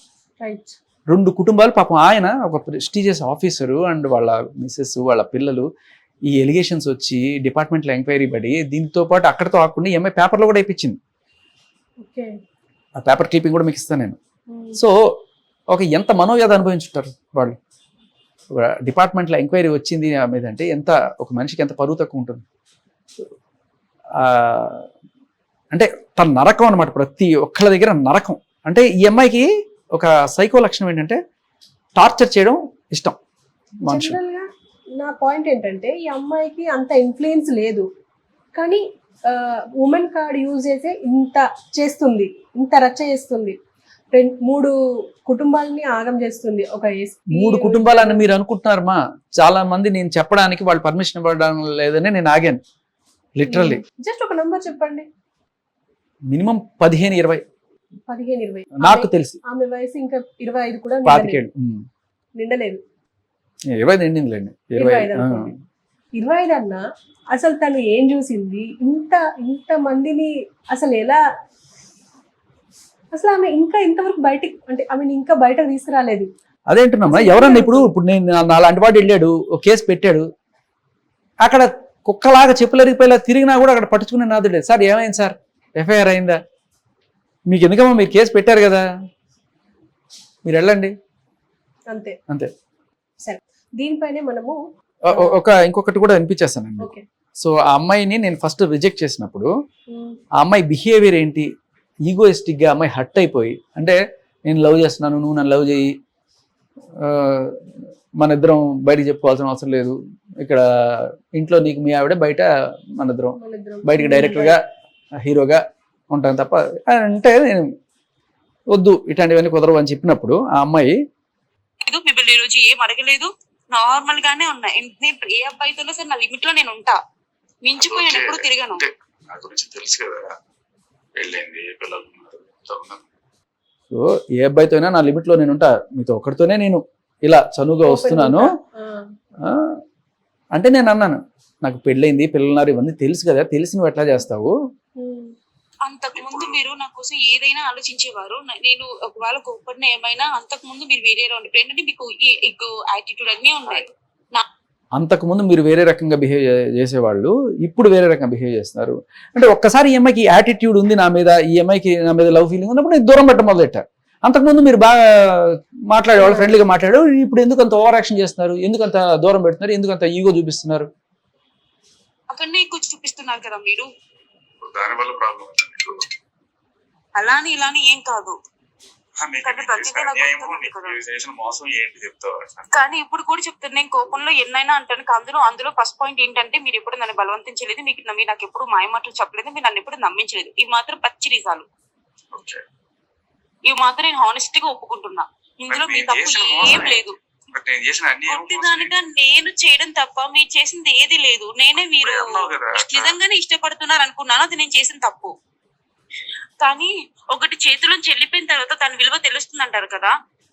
2 కుటుంబాలు. పాపం ఆయన ఒక ప్రెస్టీజియస్ ఆఫీసరు అండ్ వాళ్ళ మిస్సెస్, వాళ్ళ పిల్లలు. ఈ ఎలిగేషన్స్ వచ్చి డిపార్ట్మెంట్లో ఎంక్వైరీ పడి, దీంతో పాటు అక్కడితో ఆకుండా ఈ అమ్మాయి పేపర్లో కూడా ఇప్పించింది. ఆ పేపర్ క్లిప్పింగ్ కూడా మీకు ఇస్తాను నేను. సో ఎంత మనోవ్యాధ అనుభవించుంటారు వాళ్ళు. డిపార్ట్మెంట్లో ఎంక్వైరీ వచ్చింది మీద అంటే ఒక మనిషికి ఎంత పరువు తక్కువ ఉంటుంది. అంటే తన నరకం అనమాట, ప్రతి ఒక్కళ్ళ దగ్గర నరకం. అంటే ఈ అమ్మాయికి ఒక సైకో లక్షణం ఏంటంటే టార్చర్ చేయడం ఇష్టం మనుషులు. నా పాయింట్ ఏంటంటే, ఈ అమ్మాయికి అంత ఇన్ఫ్లుయెన్స్ లేదు, కానీ ఉమెన్ కార్డ్ యూజ్ చేసే ఇంత చేస్తుంది, ఇంత రచ్చ చేస్తుంది, 3 కుటుంబాలని ఆగం చేస్తుంది. ఒక మూడు కుటుంబాలని మీరు అనుకుంటున్నారమ్మా. చాలా మంది నేను చెప్పడానికి వాళ్ళు పర్మిషన్ ఇవ్వడం లేదని నేను ఆగాను. లిటరల్లీ జస్ట్ ఒక నంబర్ చెప్పండి. మినిమం 15-20 15-20 నాకు తెలిసి. ఆమె వయసు ఇంకా 25 కూడా 25 నిండలేదు. 20 నిండిందిలేండి. 25 అన్నా అసలు తను ఏం చూసింది? ఇంత మందిని అసలు ఎలా, అసలు ఆమె ఇంకా ఇంతవరకు బయటికి, అంటే ఆమెను ఇంకా బయటకు తీసుకురాలేదు. అదేంటున్నామా, ఎవరన్నా ఇప్పుడు నేను నాలాంటి వాడు వెళ్ళాడు, ఒక కేసు పెట్టాడు, అక్కడ కుక్కలాగా చెప్పులరిగిపోయేలా తిరిగినా కూడా అక్కడ పట్టుకునే నాదుడే. సార్ ఏమైంది సార్, ఎఫ్ఐఆర్ అయిందా, మీకు ఎందుకమ్మా, మీరు కేసు పెట్టారు కదా, మీరు వెళ్ళండి, అంతే అంతే. సరే, దీనిపైనే మనము ఇంకొకటి కూడా వినిపించేస్తానండి. ఓకే. సో ఆ అమ్మాయిని నేను ఫస్ట్ రిజెక్ట్ చేసినప్పుడు ఆ అమ్మాయి బిహేవియర్ ఏంటి, ఈగోయిస్టిక్గా అమ్మాయి హట్ అయిపోయి, అంటే నేను లవ్ చేస్తున్నాను, నువ్వు నన్ను లవ్ చేయి, మన ఇద్దరం బయటకు చెప్పుకోవాల్సిన అవసరం లేదు, ఇక్కడ ఇంట్లో నీకు మీ ఆవిడ, బయట మన ఇద్దరం బయటికి డైరెక్టర్గా హీరోగా ఉంటాను తప్ప, అంటే నేను వద్దు, ఇట్లాంటివన్నీ కుదరవు అని చెప్పినప్పుడు ఆ అమ్మాయి మిమ్మల్ని ఈరోజు ఏం అడగలేదు, నార్మల్ గానే ఉన్నాయి. నేను ఏ అబ్బాయితో సరే నా లిమిట్ లో నేను ఉంటా, మించిపోయి నేను ఎప్పుడు తిరగను. నా గురించి తెలుసు కదా, వెళ్ళింది, పిల్లలు ఉన్నారు. సో ఏ అబ్బాయితో అయినా నా లిమిట్ లో నేను ఉంటా, మీతో ఒకరితోనే నేను ఇలా చనువుగా వస్తున్నాను అంటే నేను అన్నాను, నాకు పెళ్ళైంది, పిల్లలున్నారు, ఇవన్నీ తెలుసు కదా, తెలిసి నువ్వు ఎట్లా చేస్తావు. అంతకు ముందు మీరు నా కోసం ఏదైనా ఆలోచించేవారు. నేను ఒకవేళ కోపడిన ఏమైనా అంతకు ముందు మీరు వేరేలా ఉండే, ఏంటంటే మీకు యాటిట్యూడ్ అన్నీ ఉన్నాయి. అంతకు ముందు మీరు వేరే రకంగా బిహేవ్ చేసేవాళ్ళు, ఇప్పుడు వేరే రకంగా బిహేవ్ చేస్తున్నారు. అంటే ఒక్కసారి ఈ అమ్మాయికి యాటిట్యూడ్ ఉంది నా మీద, ఈ అమ్మాయికి నా మీద లవ్ ఫీలింగ్ ఉన్నప్పుడు నేను దూరం పెట్ట మొదలెట్టా. అంతకుముందు మీరు బాగా మాట్లాడేవాళ్ళు, ఫ్రెండ్లీగా మాట్లాడారు, ఇప్పుడు ఎందుకు అంత ఓవర్ యాక్షన్ చేస్తున్నారు, ఎందుకు అంత దూరం పెడుతున్నారు, ఎందుకు అంత ఈగో చూపిస్తున్నారు? అక్కడనే ఎక్కువ చూపిస్తున్నారు కదా మీరు, దానివల్ల ప్రాబ్లం. అలాని ఇలాని ఏం కాదు, మోసం ఏంటి చెప్తావు? కానీ ఇప్పుడు కూడా చెప్తాను, నేను కోపంలో ఎన్నైనా అంటాను. అందులో ఫస్ట్ పాయింట్ ఏంటంటే, మీరు ఎప్పుడు నన్ను బలవంతించలేదు, మీరు నాకు ఎప్పుడు మాయమాటలు చెప్పలేదు, మీరు నన్ను ఎప్పుడు నమ్మించలేదు. ఇవి మాత్రం పచ్చి నిజాలు, ఇవి మాత్రం నేను హానెస్ట్ గా ఒప్పుకుంటున్నా. ఇందులో మీ తప్పు ఏం లేదు. దానిగా నేను చేయడం తప్ప మీరు చేసింది ఏది లేదు. నేనే మీరు నిజంగానే ఇష్టపడుతున్నారు అనుకున్నాను, అది నేను చేసిన తప్పు. కానీ ఒకటి చేతిలోంచి వెళ్ళిపోయిన తర్వాత దాని విలువ తెలుస్తుంది అంటారు కదా.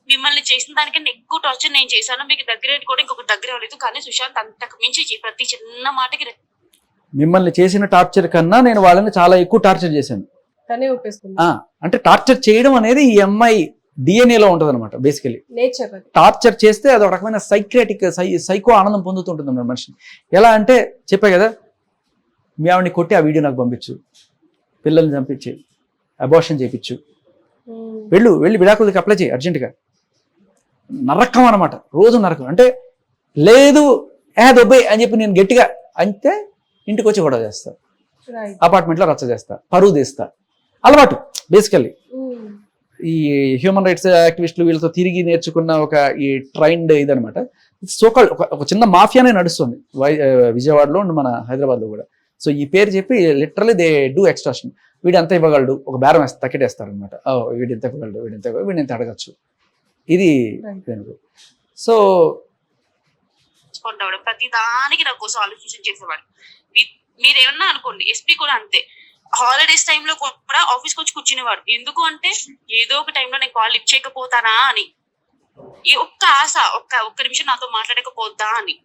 మిమ్మల్ని చేసిన దానికన్నా ఎక్కువ టార్చర్ నేను చేశాను, మీకు దగ్గర కూడా ఇంకొక దగ్గర అవ్వలేదు. కానీ సుశాంత్ అంతకు మించి ప్రతి చిన్న మాటకి మిమ్మల్ని చేసిన టార్చర్ కన్నా నేను వాళ్ళని చాలా ఎక్కువ టార్చర్ చేశాను. అంటే టార్చర్ చేయడం అనేది ఈ అమ్మాయి డిఎన్ఏలో ఉంటది అనమాట. బేసికలీ టార్చర్ చేస్తే అది ఒక రకమైన సైకో ఆనందం పొందుతుంటుంది అన్నమాట మనిషిని. ఎలా అంటే చెప్పా కదా, మీ ఆవిడని కొట్టి ఆ వీడియో నాకు పంపించు, పిల్లల్ని చంపించి అబార్షన్ చేయించు, వెళ్ళి విడాకులకి అప్లై చేయి అర్జెంటుగా. నరకం అనమాట, రోజు నరకం. అంటే లేదు దొబ్బే అని చెప్పి నేను గట్టిగా అంటే ఇంటికి వచ్చి గొడవ చేస్తా, అపార్ట్మెంట్లో రచ్చ చేస్తా, పరువు తీస్తా. అలవాటు బేసికల్లీ. ఈ హ్యూమన్ రైట్స్ యాక్టివిస్టులు వీళ్ళతో తిరిగి నేర్చుకున్న ఒక ఈ ట్రైన్డ్ ఇదనమాట. సోకాల్ ఒక చిన్న మాఫియానే నడుస్తుంది విజయవాడలో, మన హైదరాబాద్లో కూడా. సో ఈ పేరు చెప్పి లిటరలీ దే డూ ఎక్స్ట్రాషన్. వీడు ఎంత ఇవ్వగలడు, ఒక బేరం వేస్తే తక్కెటేస్తారు అనమాట. వీడు ఎంత ఇవ్వగలడు, వీడిని ఎంత అడగచ్చు. ఇది సో ప్రతి దానికి నా కోసం ఆలోచించి చేసేవాడు. మీరు ఏమన్నా అనుకోండి, ఎస్పీ కూడా అంతే. హాలిడేస్ టైంలో కూడా ఆఫీస్కి వచ్చి కూర్చునేవాడు. ఎందుకు అంటే ఏదో ఒక టైంలో నేను కాల్ లిఫ్ట్ చేయకపోతానా అని, ఈ ఒక్క ఆశ, ఒక్క నిమిషం నాతో మాట్లాడకపోద్దా అని.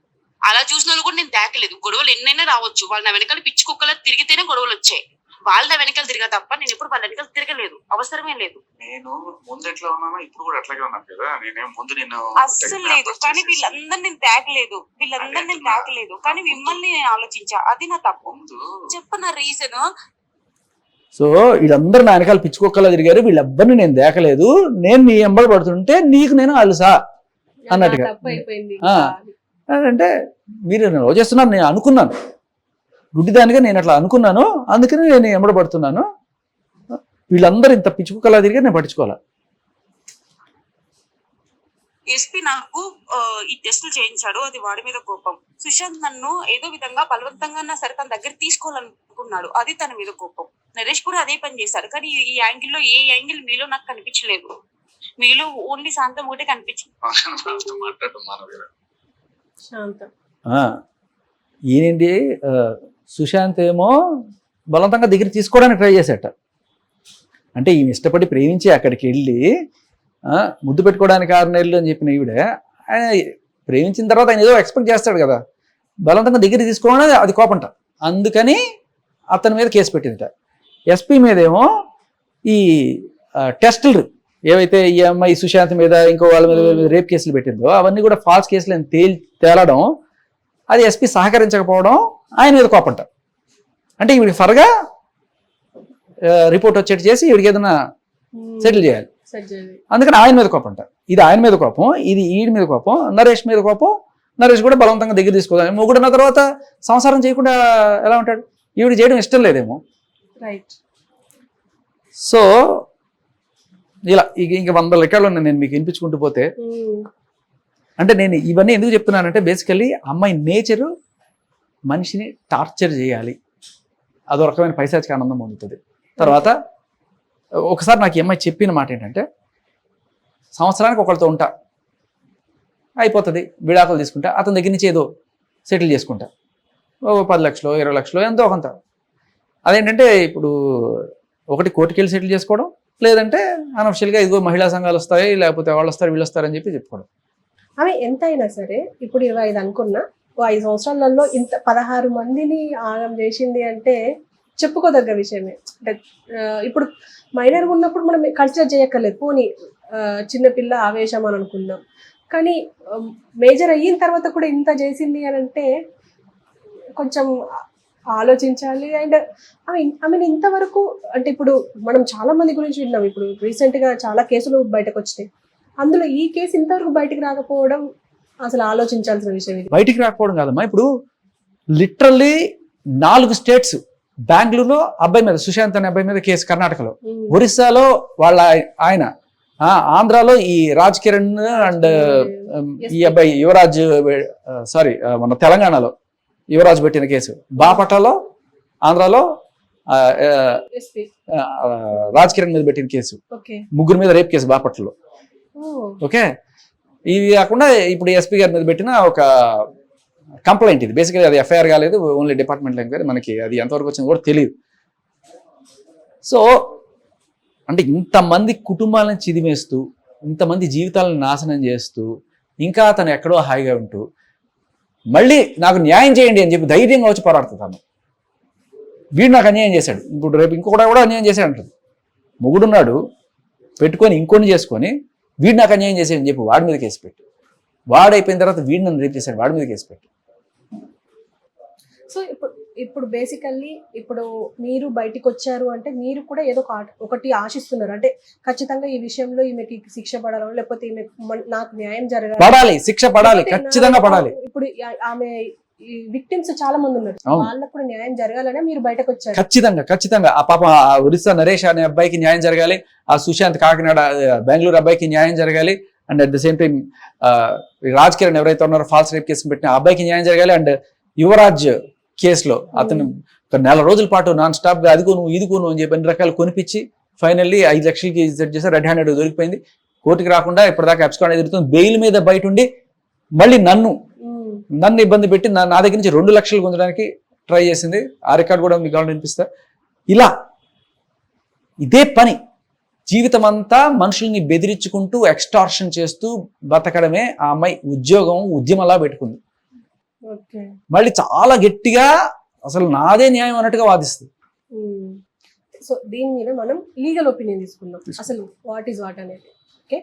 అలా చూసిన వాళ్ళు కూడా నేను దాకలేదు. గొడవలు ఎన్నైనా రావచ్చు, వాళ్ళ నా వెనకాల పిచ్చి కుక్కలా తిరిగితేనే గొడవలు వచ్చాయి. వాళ్ళ వెనకాల తిరిగా తప్ప నేను ఎప్పుడు వాళ్ళ వెనకాల తిరగలేదు, అవసరమే లేదు. నేను ముందు ఎట్లా ఉన్నానో ఇప్పుడు కూడా అట్లాగే ఉన్నాను కదా. నేనేం ముందు నేను అస్సలు లేదు, కానీ వీళ్ళందరినీ నేను తాకలేదు, కానీ మిమ్మల్ని నేను ఆలోచించా, అది నా తప్పు. చెప్పు నా రీజన్. సో వీళ్ళందరూ నా వెనకాల పిచ్చుకోక్కలా తిరిగారు, వీళ్ళెవ్వరిని నేను దేకలేదు, నేను నీ ఎంబడి పడుతుంటే నీకు నేను అలుసా అన్నట్టుగా. అంటే మీరు లవ్ చేస్తున్నారు, నేను అనుకున్నాను, గుడ్డిదానిగా నేను అట్లా అనుకున్నాను, అందుకని నేను ఎంబడి పడుతున్నాను. వీళ్ళందరూ ఇంత పిచ్చుకోక్కలా తిరిగారు, నేను పట్టించుకోవాలా. ఎస్పీ నాకు ఈ టెస్టులు చేయించాడు, అది వాడి మీద కోపం. సుశాంత్ నన్ను ఏదో విధంగా బలవంతంగా సరే తన దగ్గర తీసుకోవాలనుకున్నాడు, అది తన మీద కోపం. నరేష్ కూడా అదే పని చేశారు. కానీ ఈ యాంగిల్లో ఏ యాంగిల్ మీలో నాకు కనిపించలేదు. మీలో ఓన్లీ శాంతం ఒకటే కనిపించింది. మాట్లాడటం మానవీరా. శాంతం. ఈయనండి సుశాంత్ ఏమో బలవంతంగా దగ్గర తీసుకోవడానికి ట్రై చేశాట. అంటే ఈమె ఇష్టపడి ప్రేమించి అక్కడికి వెళ్ళి ముద్దు పెట్టుకోవడానికి 6 నెలలు అని చెప్పిన ఈవిడ, ఆయన ప్రేమించిన తర్వాత ఆయన ఏదో ఎక్స్పెక్ట్ చేస్తాడు కదా, బలవంతంగా దగ్గర తీసుకోవడం అది కోపంట. అందుకని అతని మీద కేసు పెట్టిందట. ఎస్పీ మీదేమో ఈ టెస్టులు ఏవైతే ఈ అమ్మాయి సుశాంత్ మీద ఇంకో వాళ్ళ మీద రేప్ కేసులు పెట్టిందో అవన్నీ కూడా ఫాల్స్ కేసులు అని తేలడం, అది ఎస్పీ సహకరించకపోవడం ఆయన మీద కోపంట. అంటే ఈవిడికి ఫర్గా రిపోర్ట్ వచ్చేట్టు చేసి ఈవిడికి ఏదైనా సెటిల్ చేయాలి. అందుకని ఆయన మీద కోపంట. ఇది ఆయన మీద కోపం, ఇది ఈడి మీద కోపం, నరేష్ మీద కోపం. నరేష్ కూడా బలవంతంగా దగ్గర తీసుకోవాలి. మొగుడున్న తర్వాత సంసారం చేయకుండా ఎలా ఉంటాడు? ఈవిడ చేయడం ఇష్టం లేదేమో. రైట్. సో ఇలా ఇంకా 100 లెక్కలు ఉన్నాయి నేను మీకు వినిపించుకుంటూ పోతే. అంటే నేను ఇవన్నీ ఎందుకు చెప్తున్నానంటే బేసికల్లీ అమ్మాయి నేచరు మనిషిని టార్చర్ చేయాలి, అదో రకమైన పైశాచిక ఆనందం పొందుతుంది. తర్వాత ఒకసారి నాకు ఈ అమ్మాయి చెప్పిన మాట ఏంటంటే, సంవత్సరానికి ఒకరితో ఉంటా, అయిపోతుంది, విడాకులు తీసుకుంటా, అతని దగ్గర నుంచి ఏదో సెటిల్ చేసుకుంటా, 10 లక్షలు 20 లక్షలు ఎంతో కొంత. అదేంటంటే ఇప్పుడు ఒకటి కోర్టుకి వెళ్ళి సెటిల్ చేసుకోవడం, లేదంటే అనఫిషియల్గా ఇదిగో మహిళా సంఘాలు వస్తాయి, లేకపోతే వాళ్ళు వస్తారు వీళ్ళు వస్తారని చెప్పి చెప్పుకోవడం. అవి ఎంత అయినా సరే ఇప్పుడు 25 అనుకున్నా, 5 సంవత్సరాలలో ఇంత 16 మందిని ఆగం చేసింది అంటే చెప్పుకోదగ్గ విషయమే. అంటే ఇప్పుడు మైనర్ ఉన్నప్పుడు మనం కన్సిడర్ చేయక్కర్లేదు, పోనీ చిన్నపిల్ల ఆవేశం అని అనుకుందాం. కానీ మేజర్ అయిన తర్వాత కూడా ఇంత చేసింది అని అంటే కొంచెం ఆలోచించాలి. అండ్ ఐ మీన్ ఇంతవరకు అంటే ఇప్పుడు మనం చాలా మంది గురించి విన్నాం, ఇప్పుడు రీసెంట్గా చాలా కేసులు బయటకు వచ్చినాయి, అందులో ఈ కేసు ఇంతవరకు బయటకు రాకపోవడం అసలు ఆలోచించాల్సిన విషయం. ఇది బయటికి రాకపోవడం కాదమ్మా, ఇప్పుడు లిటరల్లీ 4 స్టేట్స్, బెంగళూరులో అబ్బాయి మీద, సుశాంత్ అనే అబ్బాయి మీద కేసు, కర్ణాటకలో, ఒరిస్సాలో వాళ్ళ ఆయన, ఆంధ్రాలో ఈ రాజ్ కిరణ్ అండ్ ఈ అబ్బాయి యువరాజ్, సారీ మన తెలంగాణలో యువరాజ్ పెట్టిన కేసు, బాపట్లలో ఆంధ్రాలో రాజ్ కిరణ్ మీద పెట్టిన కేసు, 3 మీద రేప్ కేసు బాపట్లలో. ఓకే, ఇవి కాకుండా ఇప్పుడు ఎస్పీ గారి మీద పెట్టిన ఒక కంప్లైంట్, ఇది బేసికలీ అది ఎఫ్ఐఆర్ కాలేదు, ఓన్లీ డిపార్ట్మెంట్ ఎంక్వైరీ, మనకి అది ఎంతవరకు వచ్చింది కూడా తెలియదు. సో అంటే ఇంతమంది కుటుంబాలను చిదిమేస్తూ, ఇంతమంది జీవితాలను నాశనం చేస్తూ, ఇంకా అతను ఎక్కడో హాయిగా ఉంటూ మళ్ళీ నాకు న్యాయం చేయండి అని చెప్పి ధైర్యంగా వచ్చి పోరాడుతాను. వీడు నాకు అన్యాయం చేశాడు, ఇప్పుడు రేపు ఇంకొకటి కూడా అన్యాయం చేశాడు అంటారు. మొగుడున్నాడు పెట్టుకొని ఇంకొని చేసుకొని వీడు నాకు అన్యాయం చేశాడని చెప్పి వాడి మీద కేసు పెట్టి, వాడైపోయిన తర్వాత వీడు నన్ను రేపు చేశాడు, వాడి మీద కేసు పెట్టి. సో ఇప్పుడు బేసికల్లీ ఇప్పుడు మీరు బయటికి వచ్చారు అంటే మీరు కూడా ఏదో ఒకటి ఆశిస్తున్నారు, అంటే ఖచ్చితంగా ఈ విషయంలో ఈమెకి శిక్ష పడాలి, లేకపోతే ఈమె నాకు న్యాయం జరగాలి, పడాలి, శిక్ష పడాలి, ఖచ్చితంగా పడాలి. ఇప్పుడు ఆమె విక్టిమ్స్ చాలా మంది ఉన్నారు, వాళ్ళకు కూడా న్యాయం జరగాలనే మీరు బయటకు వచ్చారు. ఖచ్చితంగా ఆ పాప ఒరిస్సా నరేష్ అనే అబ్బాయికి న్యాయం జరగాలి, ఆ సుశాంత్ కాకినాడ బెంగళూరు అబ్బాయికి న్యాయం జరగాలి, and at the same time Raj Kiran ఎవరైతే ఉన్నారో ఫాల్స్ రేప్ కేసు పెట్టిన ఆ అబ్బాయికి న్యాయం జరగాలి. అండ్ యువరాజ్ కేసులో అతను ఒక 4 రోజుల పాటు నాన్ స్టాప్ గా అదిగోను ఇదిగోను అని చెప్పి అన్ని రకాలు కొనిపించి ఫైనల్లీ 5 లక్షలకి సెట్ చేశారు. రెడ్ హ్యాండెడ్ దొరికిపోయింది, కోర్టుకి రాకుండా ఇప్పటిదాకా అబ్స్కాండ్ ఎదురుతుంది, బెయిల్ మీద బయట ఉండి మళ్ళీ నన్ను ఇబ్బంది పెట్టి నా దగ్గర నుంచి 2 లక్షలు గుంజడానికి ట్రై చేసింది. ఆ రికార్డ్ కూడా మీకు కావాలని వినిపిస్తా. ఇలా ఇదే పని జీవితం అంతా మనుషుల్ని బెదిరించుకుంటూ ఎక్స్టార్షన్ చేస్తూ బతకడమే ఆ అమ్మాయి ఉద్యోగం, ఉద్యమంలా పెట్టుకుంది. మళ్ళీ చాలా గట్టిగా అసలు నాదే న్యాయం అన్నట్టుగా వాదిస్తుంది. సో దీని మీద మనం లీగల్ ఒపీనియన్ తీసుకుందాం, అసలు వాట్ ఈజ్ వాట్ అనేది. ఓకే,